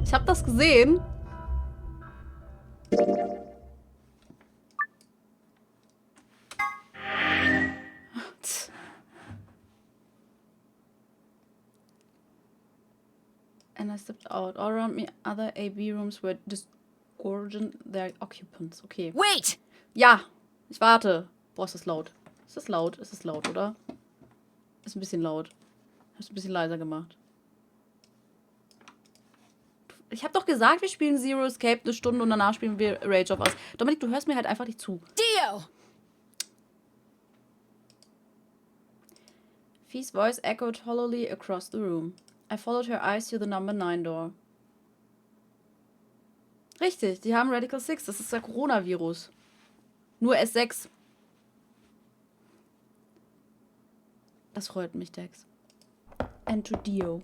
Ich habe das gesehen. And I stepped out. All around me, other AB rooms were disgorging their occupants. Okay. Wait! Ja, ich warte. Boah, ist das laut. Ist das laut? Ist das laut, oder? Ist ein bisschen laut. Hast du ein bisschen leiser gemacht. Ich habe doch gesagt, wir spielen Zero Escape 1 Stunde und danach spielen wir Rage of Us. Dominik, du hörst mir halt einfach nicht zu. Dio! Fee's voice echoed hollowly across the room. I followed her eyes to the number 9 door. Richtig, die haben Radical 6. Das ist der Coronavirus. Nur S6. Das freut mich, Dex. And to Dio.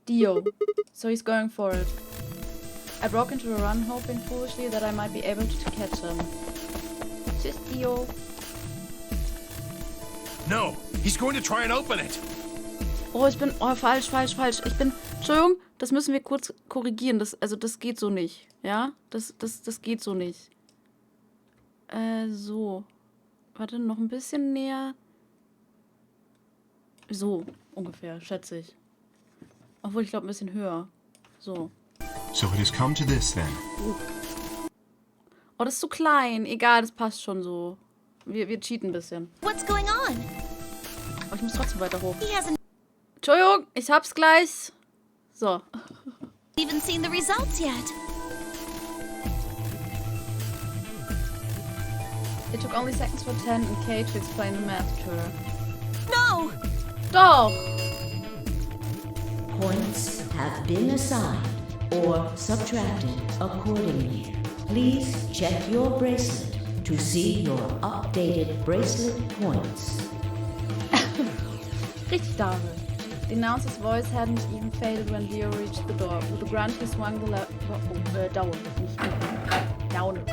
Dio. So he's going for it. I broke into a run, hoping foolishly that I might be able to catch him. Tschüss, Dio. No, he's going to try and open it. Oh, ich bin... Oh, falsch. Ich bin... Entschuldigung, das müssen wir kurz korrigieren. Das geht so nicht. Ja? Das geht so nicht. So. Warte, noch ein bisschen näher. So, ungefähr, schätze ich. Obwohl, ich glaube, ein bisschen höher. So. So it has come to this then. Oh, das ist zu klein. Egal, das passt schon so. Wir cheaten ein bisschen. What's going on? Aber ich muss trotzdem weiter hoch. He hasn't Entschuldigung, ich hab's gleich. So. even seen the results yet. It took only seconds for 10 and Kay to explain the math to her. No! Doch! Points have been assigned or subtracted accordingly. Please check your bracelet to see your updated bracelet points. Richtig, David. The announcer's voice hadn't even faded when Leo reached the door. With a grunt, he swung the down. Nicht down.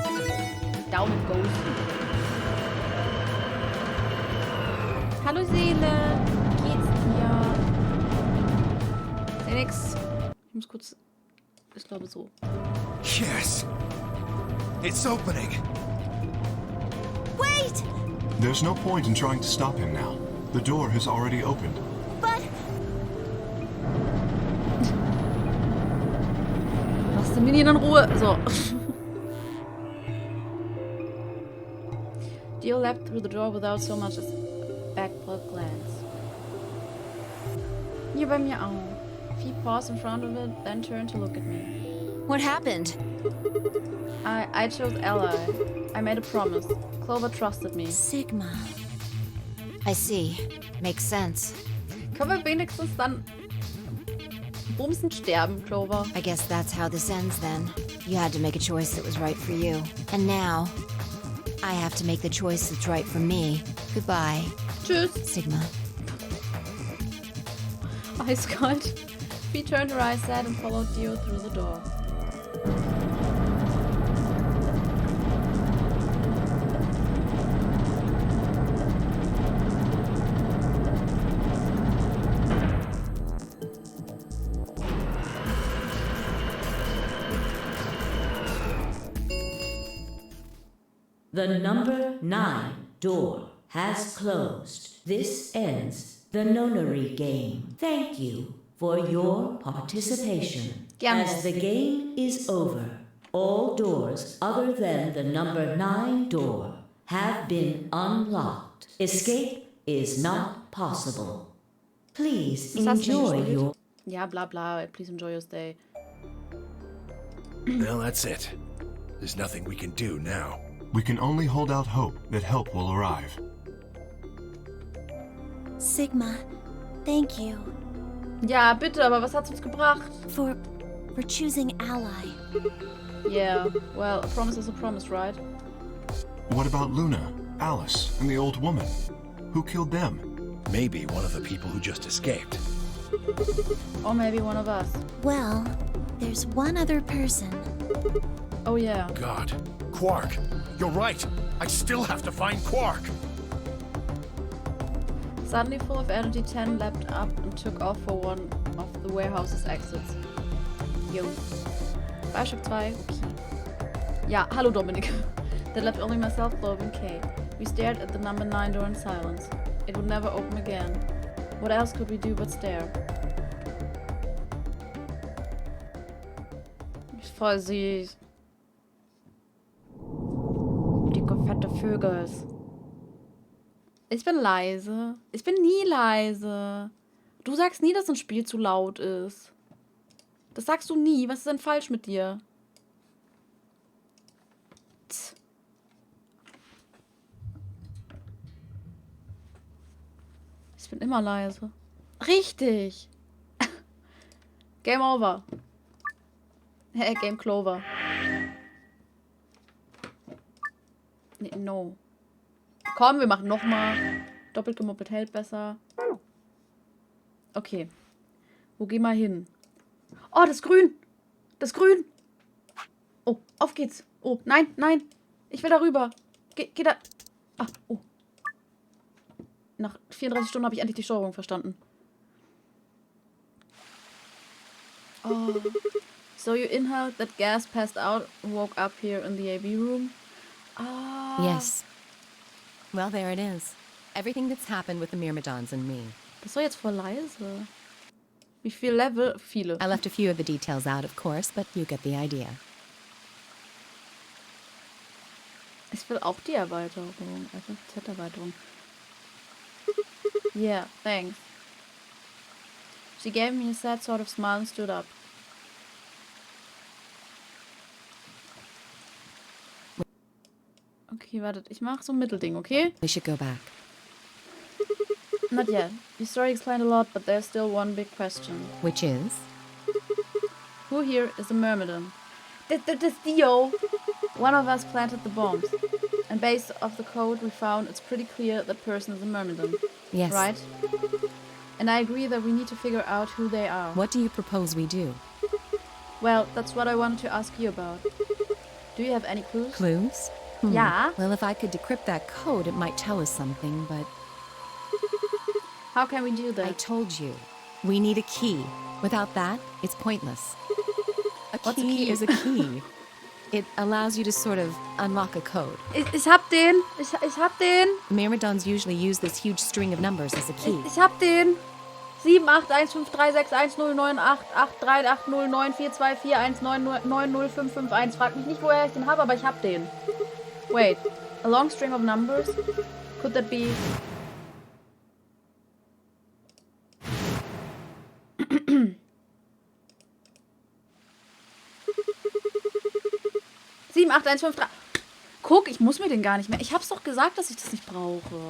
Down it goes. Hallo Seele, wie geht's dir? Seh nix. Ich muss kurz... Ich glaube so. Yes. It's opening. Wait! There's no point in trying to stop him now. The door has already opened. But Lass den Minion in Ruhe. So. Dio leapt through the door without so much as a backward glance. Hier bei mir auch. He paused in front of it, then turned to look at me. what happened? I chose Ally. I made a promise. Clover trusted me. Sigma. I see. Makes sense. Können wir wenigstens dann bumsend sterben, Clover? I guess that's how this ends then. You had to make a choice that was right for you. And now, I have to make the choice that's right for me. Goodbye, Tschüss. Sigma. Eiskalt. She turned her eyes sad and followed Dio through the door. The number 9 door has closed. This ends the nonary game. Thank you for your participation. Gerne. As the game is over, all doors other than the number 9 door have been unlocked. Escape is not possible. Please Was hast du denn enjoy gespielt? your... Ja, bla bla. Please enjoy your stay. Well, that's it. There's nothing we can do now. We can only hold out hope that help will arrive. Sigma, thank you Ja, bitte, aber was hat's uns gebracht? for choosing Ally. Yeah, well, a promise is a promise, right? What about Luna, Alice, and the old woman? Who killed them? Maybe one of the people who just escaped. Or maybe one of us. Well, there's one other person. Oh yeah. God. Quark. You're right. I still have to find Quark. Suddenly full of energy, 10 leapt up and took off for one of the warehouse's exits. Yo. Beispiel 2, okay. Ja, hallo Dominik. That left only myself, Loeb, and Kate. We stared at the number 9 door in silence. It would never open again. What else could we do but stare? Voll süß. Die fette Vögel. Ich bin leise. Ich bin nie leise. Du sagst nie, dass ein Spiel zu laut ist. Das sagst du nie. Was ist denn falsch mit dir? Tz. Ich bin immer leise. Richtig. Game over. Game Clover. Nee, no. Komm, wir machen nochmal. Doppelt gemoppelt hält besser. Okay. Wo gehen wir hin? Oh, das Grün. Das Grün. Oh, auf geht's. Oh, nein, nein. Ich will da rüber. Geh da. Ah, oh. Nach 34 Stunden habe ich endlich die Steuerung verstanden. Oh. So you inhaled that gas, passed out, woke up here in the AV room? Ah. Yes. Well, there it is. Everything that's happened with the Myrmidons and me. Das war jetzt voll leise. Wie viel Level? Viele. I left a few of the details out, of course, but you get the idea. Ich will auch die Erweiterung. Also Z-Erweiterung. Yeah, thanks. She gave me a sad sort of smile and stood up. Okay, wartet. Ich mach so ein Mittelding, okay? We should go back. Not yet. Your story explained a lot, but there's still one big question. Which is? Who here is a Myrmidon? This Dio! One of us planted the bombs. And based off the code we found, it's pretty clear that person is a Myrmidon. Yes. Right? And I agree that we need to figure out who they are. What do you propose we do? Well, that's what I wanted to ask you about. Do you have any clues? Clues? Yeah. Well, if I could decrypt that code, it might tell us something, but... How can we do I that? told you. We need a key. Without that, it's pointless. What's a key? Is a key. It allows you to sort of unlock a code. Ich hab den! Ich hab den! Myrmidons usually use this huge string of numbers as a key. Ich hab den! 7, 8, 1, 5, 3, 6, 1, 0, 9, 8, 8, 3, 8, 0, 9, 4, 2, 4, 1, 9, 9, 0, 5, 5, 1. Frag mich nicht, woher ich den habe, aber ich hab den. Wait. A long string of numbers? Could that be... 7, 8, 1, 5, 3. Guck, ich muss mir den gar nicht mehr. Ich hab's doch gesagt, dass ich das nicht brauche.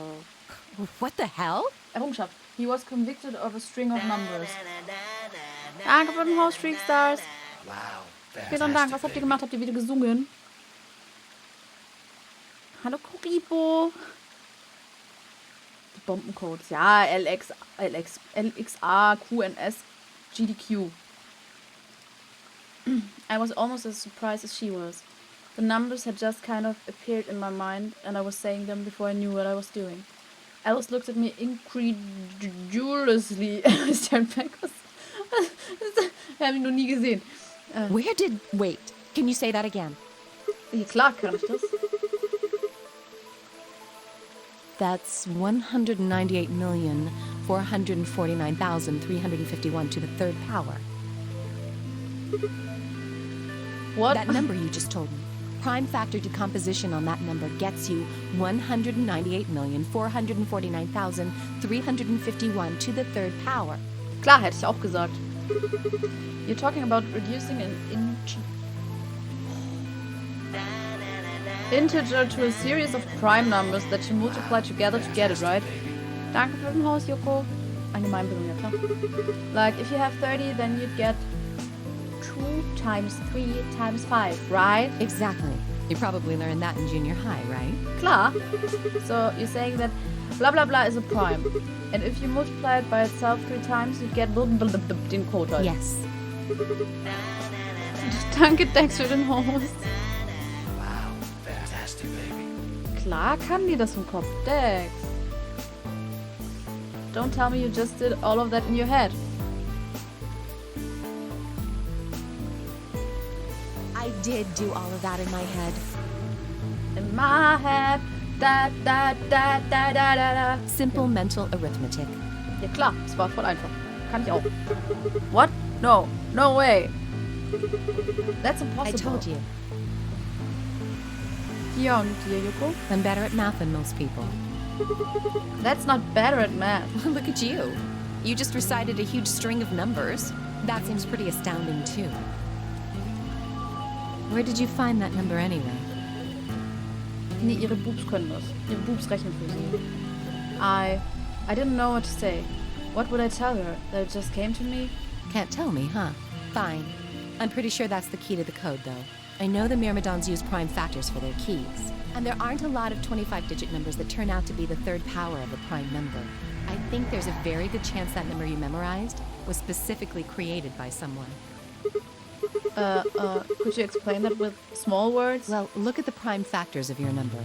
What the hell? Errungenschaft. He was convicted of a string of numbers. Danke für den Host Streak Stars. Wow. Vielen Dank. Was habt ihr gemacht? Habt ihr wieder gesungen? Hallo Kuribo. Die Bombencodes. Ja, LXA, QNS, GDQ. I was almost as surprised as she was. The numbers had just kind of appeared in my mind, and I was saying them before I knew what I was doing. Alice looked at me incredulously. Ich habe ihn noch nie gesehen. Wait, can you say that again? Ja, klar kann ich das. That's 198,449,351 to the third power. What? That number you just told me. Prime factor decomposition on that number gets you 198,449,351 to the third power. Klar, hätte ich auch gesagt. You're talking about reducing an integer to a series of prime numbers that you multiply together to get it, right? Danke für den Haus, Yoko. Allgemeinbildung, ja klar. Like, if you have 30, then you'd get 2 times 3 times 5, right? Exactly. You probably learned that in junior high, right? Klar. So, you're saying that blah blah blah is a prime. And if you multiply it by itself 3 times, you get den Code halt. Yes. Danke, Dex, für den Host. Wow, fantastic, baby. Klar kann die das im Kopf, Dex. Don't tell me you just did all of that in your head. I did do all of that in my head. In my head. Da, da, da, da, da, da, da. Simple mental arithmetic. Ja klar, es war voll einfach. Kann ich auch. What? No. No way. That's impossible. I told you. Ja, und dir, Yuko? I'm better at math than most people. That's not better at math. Look at you. You just recited a huge string of numbers. That seems pretty astounding, too. Where did you find that number anyway? Nee, ihre Boobs können das. Ihre Boobs rechnen für sie. I didn't know what to say. What would I tell her? That it just came to me? Can't tell me, huh? Fine. I'm pretty sure that's the key to the code, though. I know the Myrmidons use prime factors for their keys. And there aren't a lot of 25-digit numbers that turn out to be the third power of a prime number. I think there's a very good chance that number you memorized was specifically created by someone. Could you explain that with small words? Well, look at the prime factors of your number.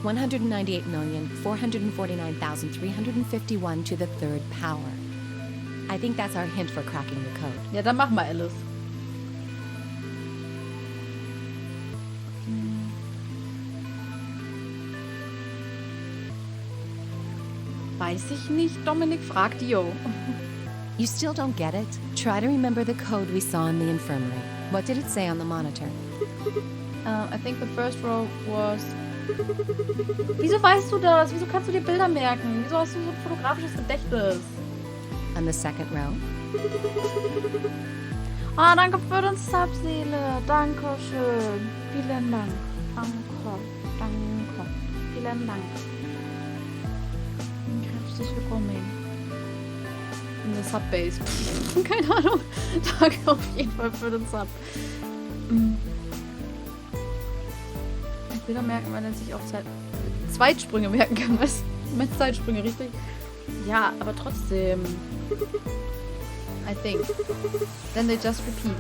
198,449,351 to the third power. I think that's our hint for cracking the code. Ja, dann mach mal, Alice. Weiß ich nicht, Dominik, fragt Dio. You still don't get it? Try to remember the code we saw in the infirmary. What did it say on the monitor? I think the first row was... Wieso weißt du das? Wieso kannst du dir Bilder merken? Wieso hast du so ein fotografisches Gedächtnis? On the second row? Ah, danke für den Subseele. Danke schön. Vielen Dank. Danke. Danke. Vielen Dank. Herzlich willkommen. In der Subbase. Keine Ahnung. Danke auf jeden Fall für den Sub. Bilder merken, weil er sich auch Zweitsprünge merken kann. Was? Du meinst Zeitsprünge, richtig? Ja, aber trotzdem. I think. Then they just repeat.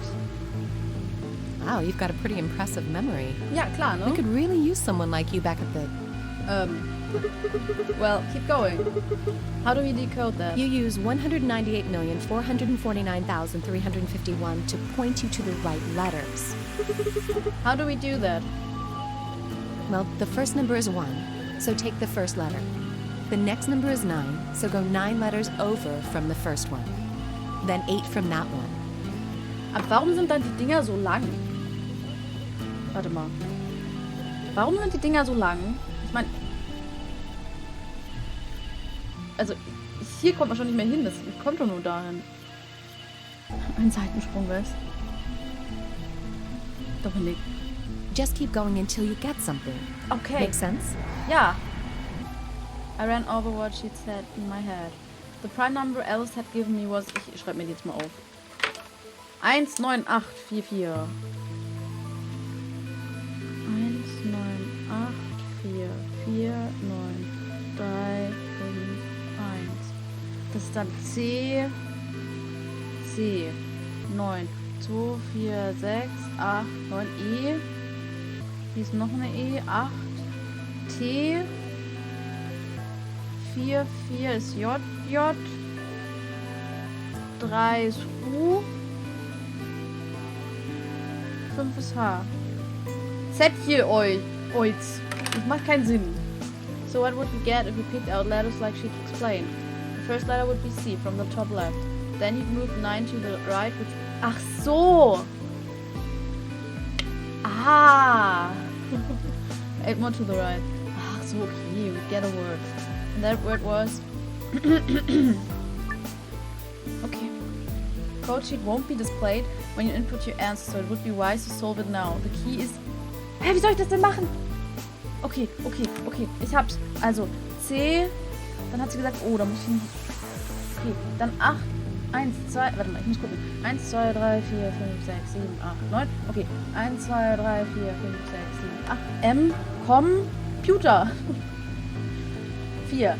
Wow, you've got a pretty impressive memory. Ja, klar, ne? We could really use someone like you back at the... Well, keep going. How do we decode that? You use 198,449,351 to point you to the right letters. How do we do that? Well, the first number is 1, so take the first letter. The next number is 9, so go 9 letters over from the first one. Then 8 from that one. Aber warum sind dann die Dinger so lang? Warte mal. Warum sind die Dinger so lang? Ich meine... Also, hier kommt man schon nicht mehr hin. Das kommt doch nur dahin. Ein Seitensprung, was? Dominik. Just keep going until you get something. Okay. Make sense? Ja. I ran over what she'd said in my head. The prime number Alice had given me was... Ich schreibe mir die jetzt mal auf. 19844. 198449351. Das ist dann C. 9. 2, 4, 6, 8, 9, E. Hier ist noch eine E. 8. T. 4 ist J. 3 ist U. 5 ist H. Z hier euch. Das macht keinen Sinn. So what would we get if we picked out letters like she'd explained? The first letter would be C from the top left. Then you'd move 9 to the right, which... Ach so! Ah! 8 more to the right. Ach so, okay, we get a word. And that word was... Okay. Code sheet won't be displayed when you input your answer, so it would be wise to solve it now. The key is... Hä, wie soll ich das denn machen? Okay. Ich hab's. Also, C... Dann hat sie gesagt, oh, da muss ich... Okay, dann 8... 1, 2, warte mal, ich muss gucken. 1, 2, 3, 4, 5, 6, 7, 8, 9. Okay, 1, 2, 3, 4, 5, 6, 7, 8. M, Computer. 4.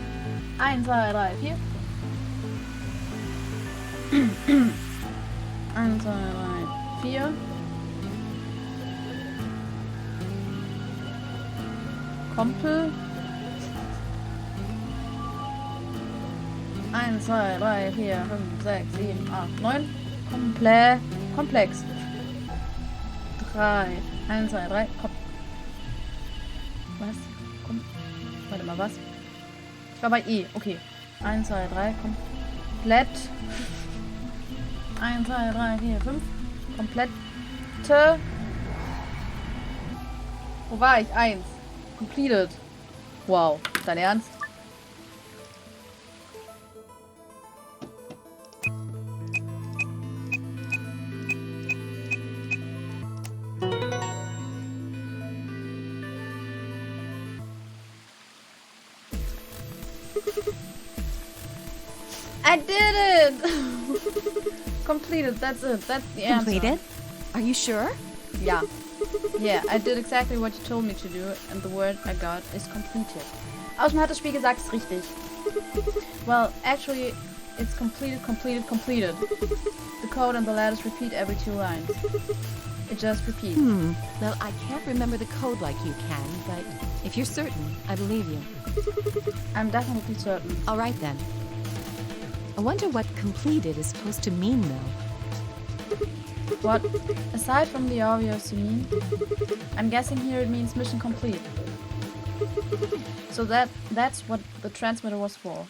1, 2, 3, 4. 1, 2, 3, 4. Kompel. 1, 2, 3, 4, 5, 6, 7, 8, 9. Komplex. 3. 1, 2, 3. Was? Warte mal, was? Ich war bei E. Okay. 1, 2, 3. Komplett. 1, 2, 3, 4, 5. Komplette. Wo war ich? 1. Completed. Wow. Dein Ernst? I did it! Completed, that's it. That's the answer. Completed? Are you sure? Yeah. Yeah, I did exactly what you told me to do, and the word I got is completed. Außerdem hat das Spiel gesagt, es ist richtig. Well, actually, it's completed. The code and the letters repeat every 2 lines. It just repeats. Well, I can't remember the code like you can, but if you're certain, I believe you. I'm definitely certain. All right, then. I wonder what completed is supposed to mean, though. What? Aside from the obvious you mean, I'm guessing here it means mission complete. So that's what the transmitter was for.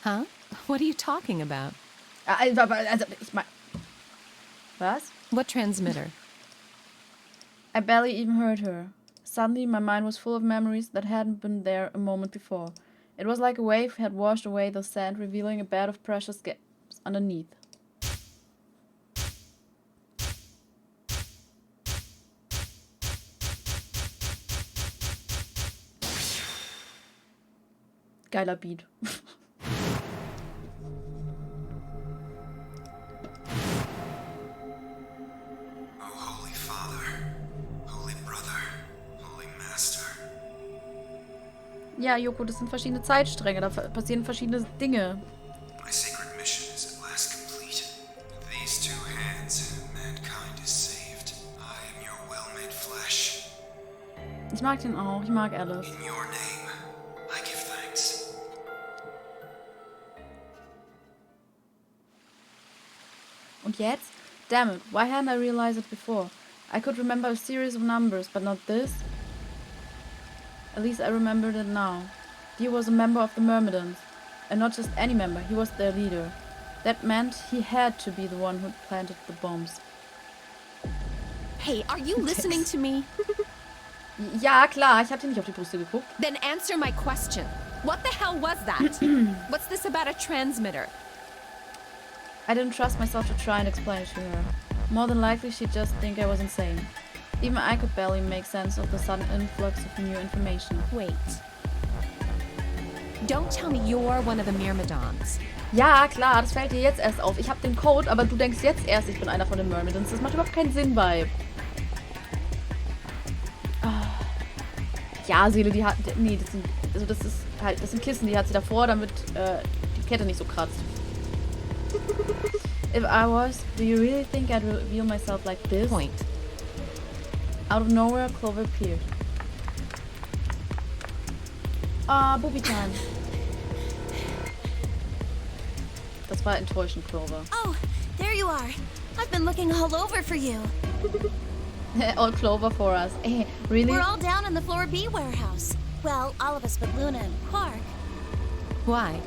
Huh? What are you talking about? Was? What transmitter? I barely even heard her. Suddenly my mind was full of memories that hadn't been there a moment before. It was like a wave had washed away the sand, revealing a bed of precious gaps underneath. Geiler Beat. Oh, Holy Father, Holy Brother, Holy Master. Ja, Joko, das sind verschiedene Zeitstränge, da passieren verschiedene Dinge. My sacred mission is at last complete. With these 2 hands, mankind is saved. I am your well-made flesh. Ich mag den auch, ich mag Alice. In your name, I give thanks. Und jetzt? Damn it, why hadn't I realized it before? I could remember a series of numbers, but not this. At least I remembered it now. He was a member of the Myrmidons. And not just any member, he was their leader. That meant he had to be the one who planted the bombs. Hey, are you listening to me? Ja, klar, ich hab dir nicht auf die Brüste geguckt. Then answer my question. What the hell was that? What's this about a transmitter? I didn't trust myself to try and explain it to her. More than likely, she'd just think I was insane. Even I could barely make sense of the sudden influx of new information. Wait. Don't tell me you're one of the Myrmidons. Ja, klar, das fällt dir jetzt erst auf. Ich hab den Code, aber du denkst jetzt erst, ich bin einer von den Myrmidons. Das macht überhaupt keinen Sinn, Vibe. Ja, Seele, die hat... Nee, das sind Kissen, die hat sie davor, damit die Kette nicht so kratzt. If I was, do you really think I'd reveal myself like this? Point. Out of nowhere, Clover appeared. Ah, Booby Time. Das war enttäuschend, Clover. Oh, there you are. I've been looking all over for you. All Clover for us. Hey, really? We're all down in the floor B warehouse. Well, all of us but Luna and Quark. Why?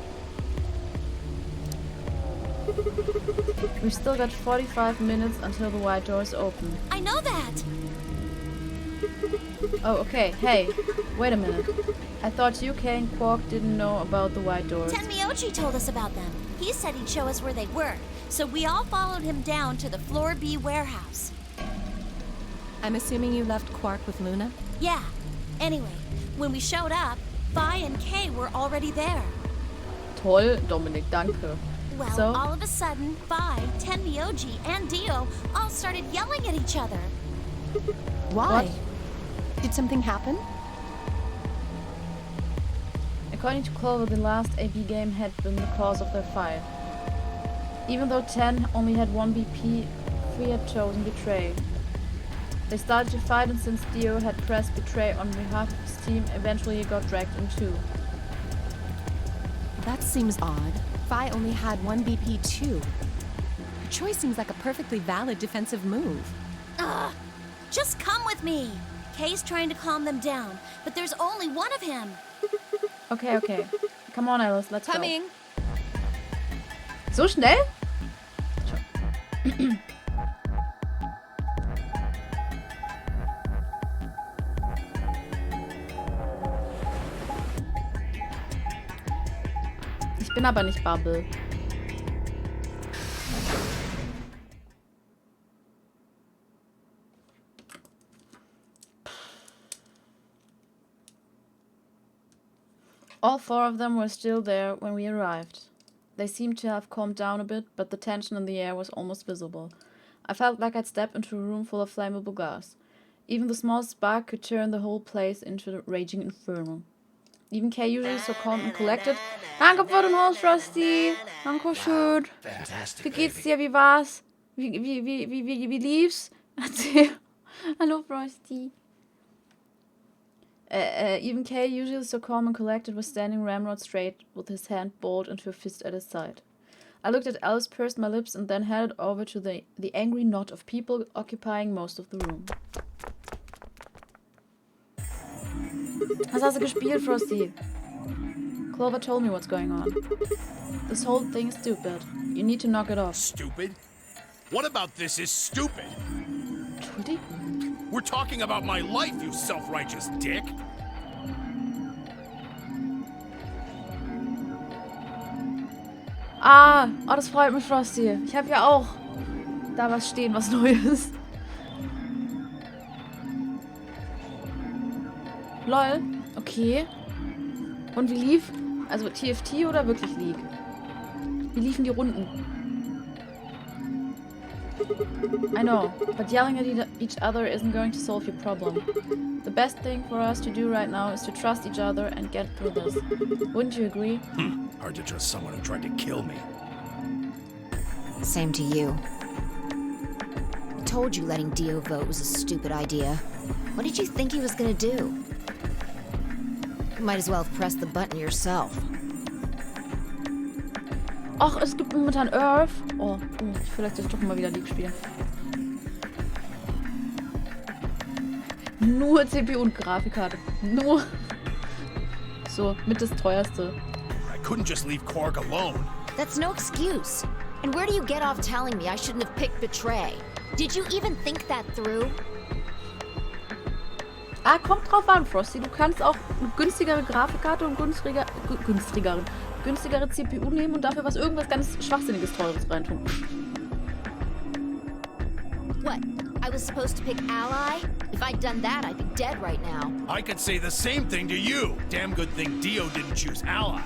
We've still got 45 minutes until the white doors open. I know that. Oh, okay. Hey, wait a minute. I thought UK and Quark didn't know about the white doors. Tenmyoji told us about them. He said he'd show us where they were, so we all followed him down to the floor B warehouse. I'm assuming you left Quark with Luna? Yeah. Anyway, when we showed up, Vi and Kay were already there. Toll, Dominik, danke. Well, So? all of a sudden, Vi, Tenmyoji, and Dio all started yelling at each other. Why? What? Did something happen? According to Clover, the last AB game had been the cause of their fight. Even though 10 only had one BP, 3 had chosen Betray. They started to fight, and since Dio had pressed Betray on behalf of his team, eventually he got dragged in too. that seems odd. Vi only had one BP too. Her choice seems like a perfectly valid defensive move. Ugh. Just come with me. Kay's trying to calm them down, but there's only one of him. Okay, okay. Come on, Alice, let's Coming. go. So schnell? Schon. Ich bin aber nicht Bubble. All four of them were still there when we arrived. They seemed to have calmed down a bit, but the tension in the air was almost visible. I felt like I'd stepped into a room full of flammable gas. Even the smallest spark could turn the whole place into a raging inferno. Even Kay, usually so calm and collected. Danke für den Host, Frosty. Danke schön. Wie geht's dir? Wie war's? Wie lief's? Erzähl. Hallo, Frosty. Even Kay, usually so calm and collected, was standing ramrod straight with his hand balled into a fist at his side. I looked at Alice, pursed my lips, and then headed over to the angry knot of people occupying most of the room. Was hast du gespielt, Frosty? Clover told me what's going on. This whole thing is stupid. You need to knock it off. Stupid? What about this is stupid? Entschuldigung? We're talking about my life, you self-righteous dick! Ah, oh, das freut mich, Frosty. Ich habe ja auch da was stehen, was Neues. Lol, okay. Und wie lief? Also TFT oder wirklich League? Wie liefen die Runden? I know, but yelling at each other isn't going to solve your problem. The best thing for us to do right now is to trust each other and get through this. Wouldn't you agree? Hard to trust someone who tried to kill me. Same to you. I told you letting Dio vote was a stupid idea. What did you think he was gonna do? You might as well have pressed the button yourself. Ach, es gibt momentan Earth. Oh, vielleicht soll ich doch mal wieder League spielen. Nur CPU und Grafikkarte. Nur. So, mit das teuerste. I couldn't just leave Korg alone. That's no excuse. And where do you get off telling me I shouldn't have picked Betray? Did you even think that through? Ah, kommt drauf an, Frosty. Du kannst auch eine günstigere Grafikkarte und günstigere CPU nehmen und dafür irgendwas ganz Schwachsinniges, Teures reintun. What? I was supposed to pick Ally? If I'd done that, I'd be dead right now. I could say the same thing to you. Damn good thing Dio didn't choose Ally.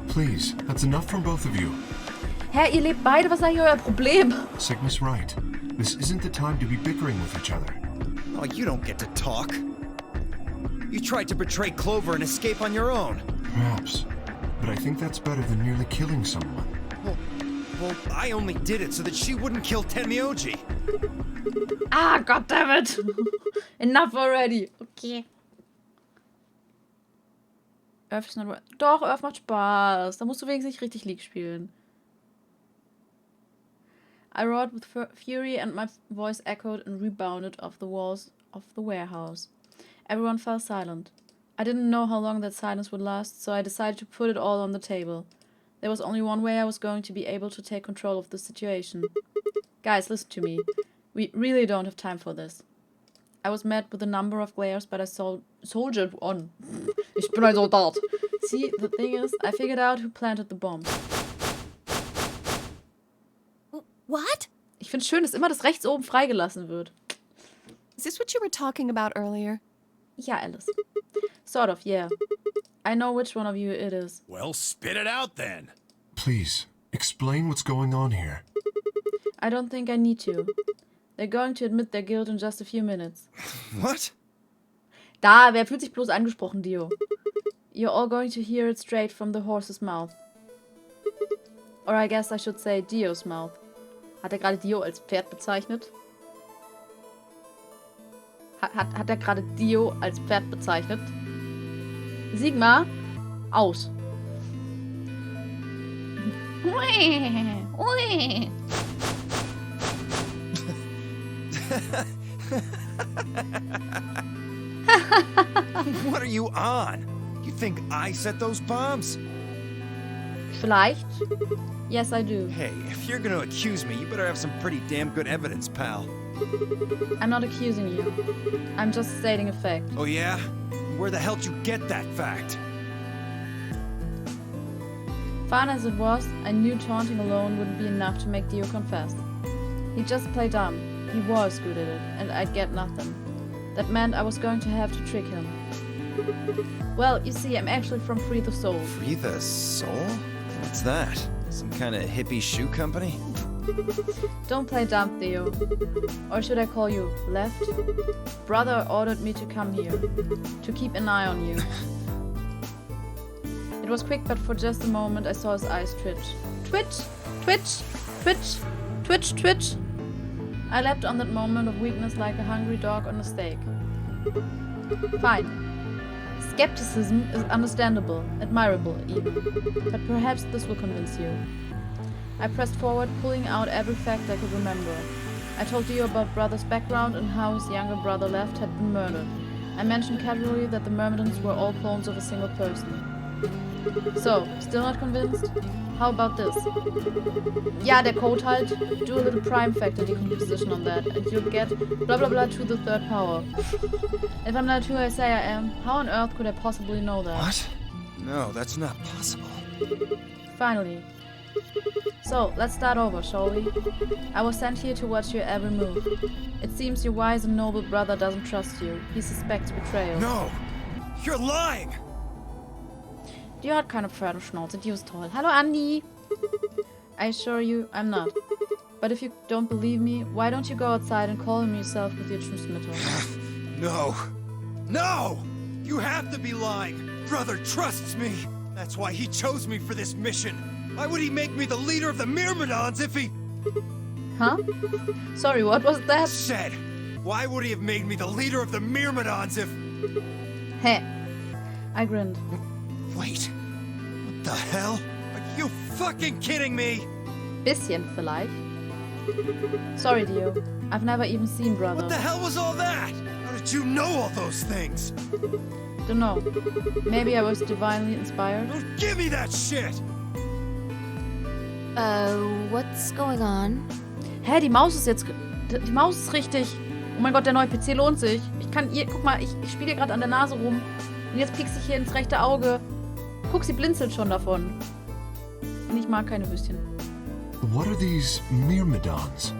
Please, that's enough from both of you. Hä, ihr lebt beide? Was ist eigentlich euer Problem? Sigma's right. This isn't the time to be bickering with each other. Oh, you don't get to talk. You tried to betray Clover and escape on your own. Perhaps. But I think that's better than nearly killing someone. Well, I only did it so that she wouldn't kill Tenmyoji. Ah, goddammit! Enough already. Okay. Earth is not... Doch, Earth macht Spaß. Da musst du wenigstens nicht richtig League spielen. I roared with fury and my voice echoed and rebounded off the walls of the warehouse. Everyone fell silent. I didn't know how long that silence would last, so I decided to put it all on the table. There was only one way I was going to be able to take control of the situation. Guys, listen to me. We really don't have time for this. I was met with a number of glares, but I soldiered on. Ich bin ein Soldat. See, the thing is, I figured out who planted the bomb. What? Ich find's schön, dass immer das rechts oben freigelassen wird. Is this what you were talking about earlier? Ja, Alice. Sort of, yeah. I know which one of you it is. Well, spit it out then. Please, explain what's going on here. I don't think I need to. They're going to admit their guilt in just a few minutes. What? Da, wer fühlt sich bloß angesprochen, Dio? You're all going to hear it straight from the horse's mouth. Or I guess I should say Dio's mouth. Hat er gerade Dio als Pferd bezeichnet? Hat er gerade Dio als Pferd bezeichnet? Sigma? Aus. Ui, ui. What are you on? You think I set those bombs? Vielleicht. Yes, I do. Hey, if you're gonna accuse me, you better have some pretty damn good evidence, pal. I'm not accusing you. I'm just stating a fact. Oh yeah? Where the hell did you get that fact? Fun as it was, I knew taunting alone wouldn't be enough to make Dio confess. He'd just play dumb. He was good at it, and I'd get nothing. That meant I was going to have to trick him. Well, you see, I'm actually from Free the Soul. Free the Soul? What's that? Some kind of hippie shoe company? Don't play dumb, Theo. Or should I call you Left? Brother ordered me to come here, to keep an eye on you. It was quick, but for just a moment I saw his eyes twitch. Twitch! Twitch! Twitch! Twitch! Twitch! I leapt on that moment of weakness like a hungry dog on a steak. Fine. Skepticism is understandable, admirable even, but perhaps this will convince you. I pressed forward, pulling out every fact I could remember. I told you about Brother's background and how his younger brother Left had been murdered. I mentioned casually that the Myrmidons were all clones of a single person. So, still not convinced? How about this? Ja, der Code halt. Do a little prime factor decomposition on that, and you'll get blah blah blah to the third power. If I'm not who I say I am, how on earth could I possibly know that? What? No, that's not possible. Finally. So, let's start over, shall we? I was sent here to watch your every move. It seems your wise and noble brother doesn't trust you. He suspects betrayal. No! You're lying! Dio hat keine Pferdeschnauze, Dio ist toll. Hallo Andi! I assure you, I'm not. But if you don't believe me, why don't you go outside and call him yourself with your transmitter? No! No! You have to be lying! Brother trusts me! That's why he chose me for this mission! Why would he make me the leader of the Myrmidons if he... Huh? Sorry, what was that? Said! Why would he have made me the leader of the Myrmidons if... Heh. I grinned. Wait. What the hell? Are you fucking kidding me? Bisschen vielleicht. Sorry, Dio. I've never even seen Brother. What the hell was all that? How did you know all those things? Don't know. Maybe I was divinely inspired? Don't give me that shit! What's going on? Hä, die Maus ist jetzt... Die Maus ist richtig. Oh mein Gott, der neue PC lohnt sich. Ich kann ihr... Guck mal, ich spiele ihr gerade an der Nase rum. Und jetzt piekst ich hier ins rechte Auge. Guck, sie blinzelt schon davon. Und ich mag keine Würstchen. What are these Myrmidons?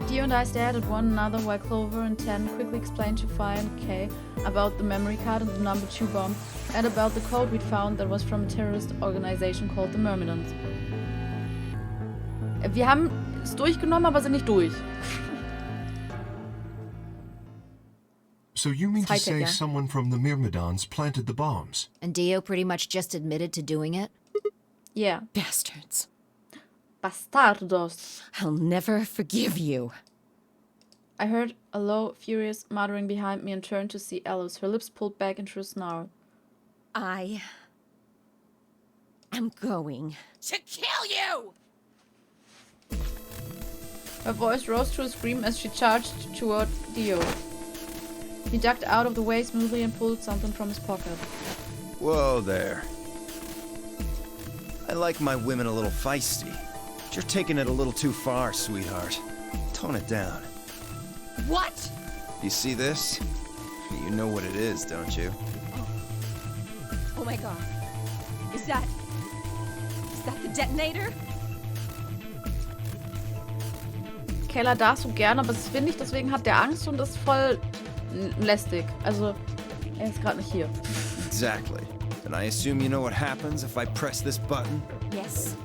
Dio and I stared at one another while Clover and Ten quickly explained to Fi and Kay about the memory card and the number 2 bomb, and about the code we'd found that was from a terrorist organization called the Myrmidons. Wir haben es durchgenommen, aber sind nicht durch. So you mean to say someone from the Myrmidons planted the bombs? And Dio pretty much just admitted to doing it? Yeah. Bastards. Bastardos. I'll never forgive you. I heard a low, furious muttering behind me and turned to see Alice, her lips pulled back into a snarl. I am going to kill you! Her voice rose to a scream as she charged toward Dio. He ducked out of the way smoothly and pulled something from his pocket. Whoa there. I like my women a little feisty. But you're taking it a little too far, sweetheart. Tone it down. What? You see this? You know what it is, don't you? Oh my god. Is that the detonator? Keller darf so gern, aber das finde ich, deswegen hat der Angst und ist voll lästig. Also, er ist gerade nicht hier. Exactly. And I assume you know what happens if I press this button? Yes.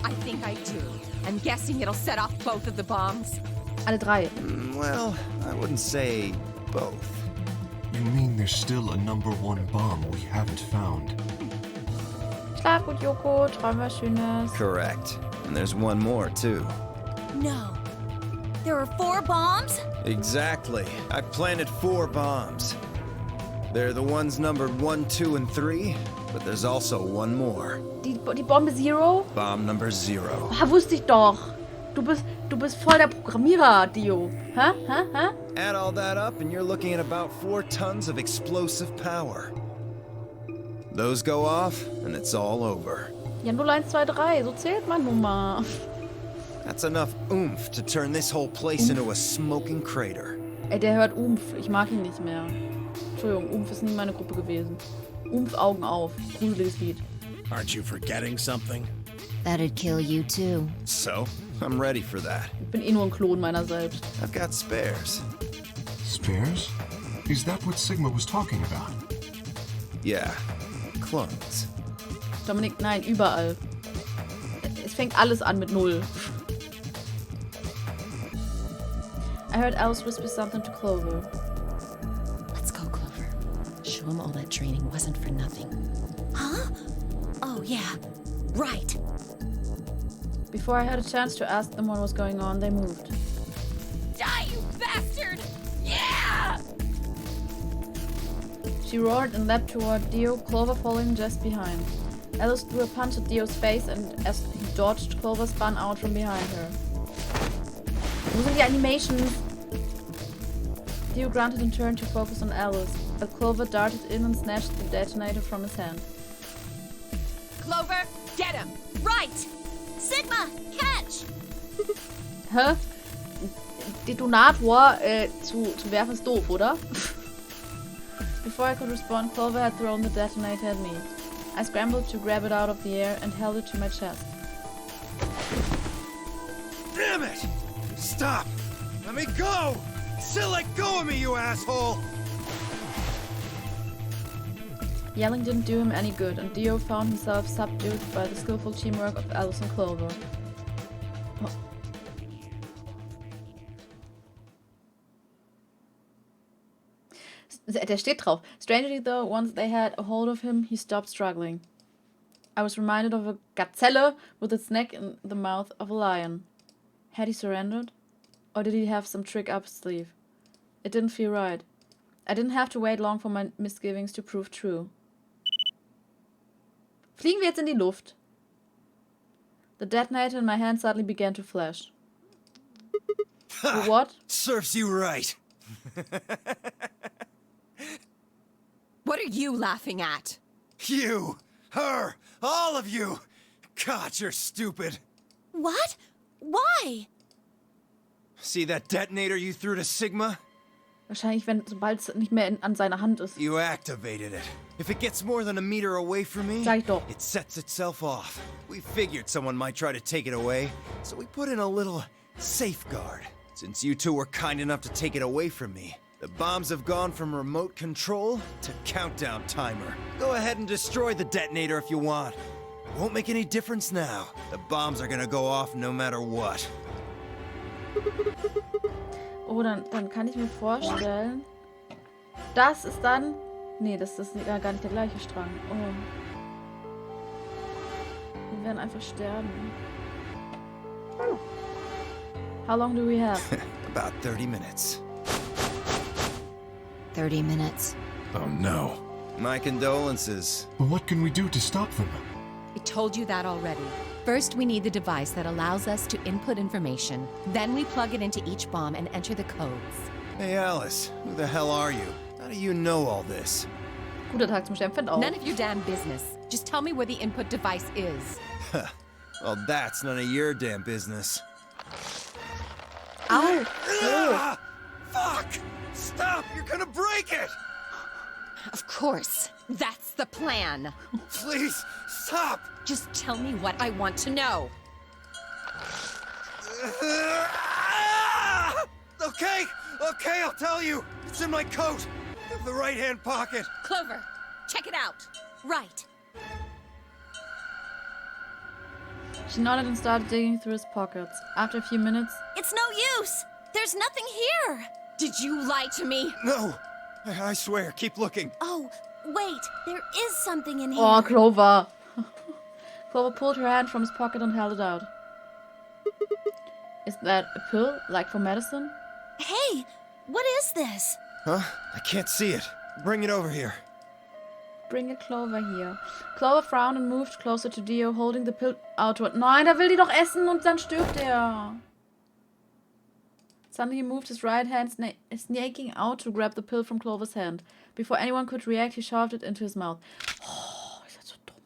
I think I do. I'm guessing it'll set off both of the bombs. Alle drei. Well, I wouldn't say both. You mean there's still a number 1 bomb we haven't found? Schlaf gut, Yoko. Träum was Schönes. Correct. And there's one more, too. No. There are 4 bombs? Exactly. I planted 4 bombs. They're the ones numbered 1, 2, and 3, but there's also one more. Die Bombe Zero? Bomb number 0. Ha, wusste ich doch. Du bist voll der Programmierer, Dio. Hä? Add all that up and you're looking at about 4 tons of explosive power. Those go off and it's all over. Ja, 0, 1, 2, 3. So zählt man nun mal. That's enough oomph to turn this whole place into a smoking crater. Ey, der hört Umf. Ich mag ihn nicht mehr. Entschuldigung, Umf ist nie meine Gruppe gewesen. Umf, Augen auf. Gruseliges Lied. Aren't you forgetting something? That'd kill you too. So, I'm ready for that. Ich bin eh nur ein Klon meiner selbst. I've got spares. Spares? Is that what Sigma was talking about? Yeah, clones. Dominik, nein, überall. Es fängt alles an mit 0. I heard Alice whisper something to Clover. Let's go, Clover. Show him all that training wasn't for nothing. Huh? Oh, yeah. Right. Before I had a chance to ask them what was going on, they moved. Die, you bastard! Yeah! She roared and leapt toward Dio, Clover following just behind. Alice threw a punch at Dio's face, and as he dodged, Clover spun out from behind her. Wo sind die Animations? Dio grunted and turned to focus on Alice, but Clover darted in and snatched the detonator from his hand. Clover, get him! Right! Sigma, catch! Hä? Detonator zu werfen ist doof, oder? Before I could respond, Clover had thrown the detonator at me. I scrambled to grab it out of the air and held it to my chest. Damn it! Stop! Let me go! Still let go of me, you asshole! Yelling didn't do him any good, and Dio found himself subdued by the skillful teamwork of Alice and Clover. Oh. Der steht drauf. Strangely though, once they had a hold of him, he stopped struggling. I was reminded of a gazelle with its neck in the mouth of a lion. Had he surrendered? Or did he have some trick up his sleeve? It didn't feel right. I didn't have to wait long for my misgivings to prove true. Fliegen wir jetzt in die Luft? The detonator in my hand suddenly began to flash. What? Serves you right. What are you laughing at? You, her, all of you. God, you're stupid. What? Why? See that detonator you threw to Sigma? Wahrscheinlich, sobald es nicht mehr an seiner Hand ist. You activated it. If it gets more than a meter away from me, Sag ich doch. it sets itself off. We figured someone might try to take it away, so we put in a little safeguard. Since you two were kind enough to take it away from me, the bombs have gone from remote control to countdown timer. Go ahead and destroy the detonator if you want. It won't make any difference now. The bombs are gonna go off no matter what. Oh, dann kann ich mir vorstellen, das ist dann... Nee, das ist gar nicht der gleiche Strang. Oh. Wir werden einfach sterben. How long do we have? About 30 minutes. 30 minutes. Oh no. My condolences. But what can we do to stop them? I told you that already. First, we need the device that allows us to input information. Then we plug it into each bomb and enter the codes. Hey Alice, who the hell are you? How do you know all this? Guter Tag zum Sterben, auch. None of your damn business. Just tell me where the input device is. Well, that's none of your damn business. Au! Ah! Fuck! Stop! You're gonna break it! Of course. That's the plan. Please, stop! Just tell me what I want to know. Okay, I'll tell you. It's in my coat. In the right-hand pocket. Clover, check it out. Right. She nodded and started digging through his pockets. After a few minutes... It's no use! There's nothing here! Did you lie to me? No! I swear, keep looking. Oh, wait, there is something in here. Oh, Clover! Clover pulled her hand from his pocket and held it out. Is that a pill, like for medicine? Hey, what is this? Huh? I can't see it. Bring it over here. Bring a Clover here. Clover frowned and moved closer to Dio, holding the pill outward. Nein, der will die doch essen und dann stirbt er. Suddenly he moved his right hand, snaking out to grab the pill from Clover's hand. Before anyone could react, he shoved it into his mouth. Oh, ist das so dumm.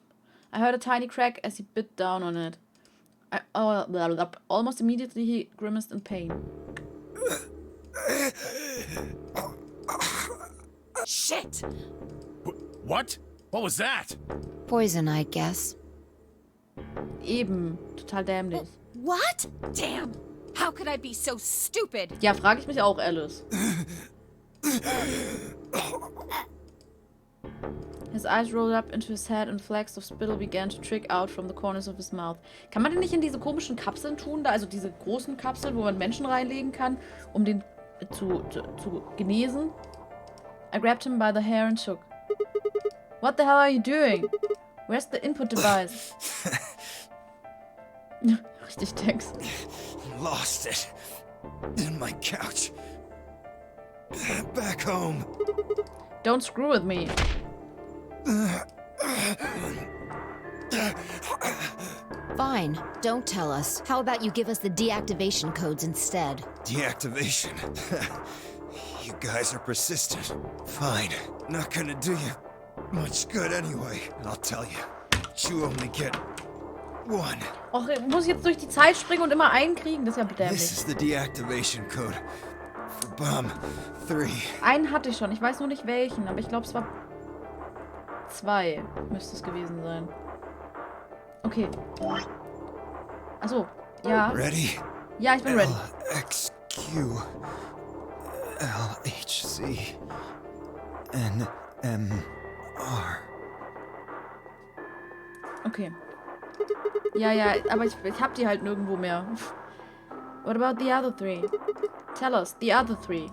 I heard a tiny crack as he bit down on it. Almost immediately he grimaced in pain. Shit! What? What was that? Poison, I guess. Eben. Total dämlich. What? Damn! How could I be so stupid? Ja, frage ich mich auch, Alice. His eyes rolled up into his head and flecks of spittle began to trick out from the corners of his mouth. Kann man den nicht in diese komischen Kapseln tun? Da, also diese großen Kapseln, wo man Menschen reinlegen kann, um den zu genesen? I grabbed him by the hair and shook. What the hell are you doing? Where's the input device? Richtig Text. Lost it. In my couch. Back home. Don't screw with me. Fine, don't tell us. How about you give us the deactivation codes instead? Deactivation? You guys are persistent. Fine. Not gonna do you much good anyway. I'll tell you. You only get one. Och, muss ich jetzt durch die Zeit springen und immer einen kriegen? Das ist ja This bedämlich. is the deactivation code for bomb 3. Einen hatte ich schon. Ich weiß nur nicht welchen, aber ich glaube, es war 2. Müsste es gewesen sein. Okay. Achso. Ja. Ready? Ja, ich bin ready. LXQ LHC NMR. Okay. Ja, aber ich hab die halt nirgendwo mehr. What about the other 3? Tell us, the other 3.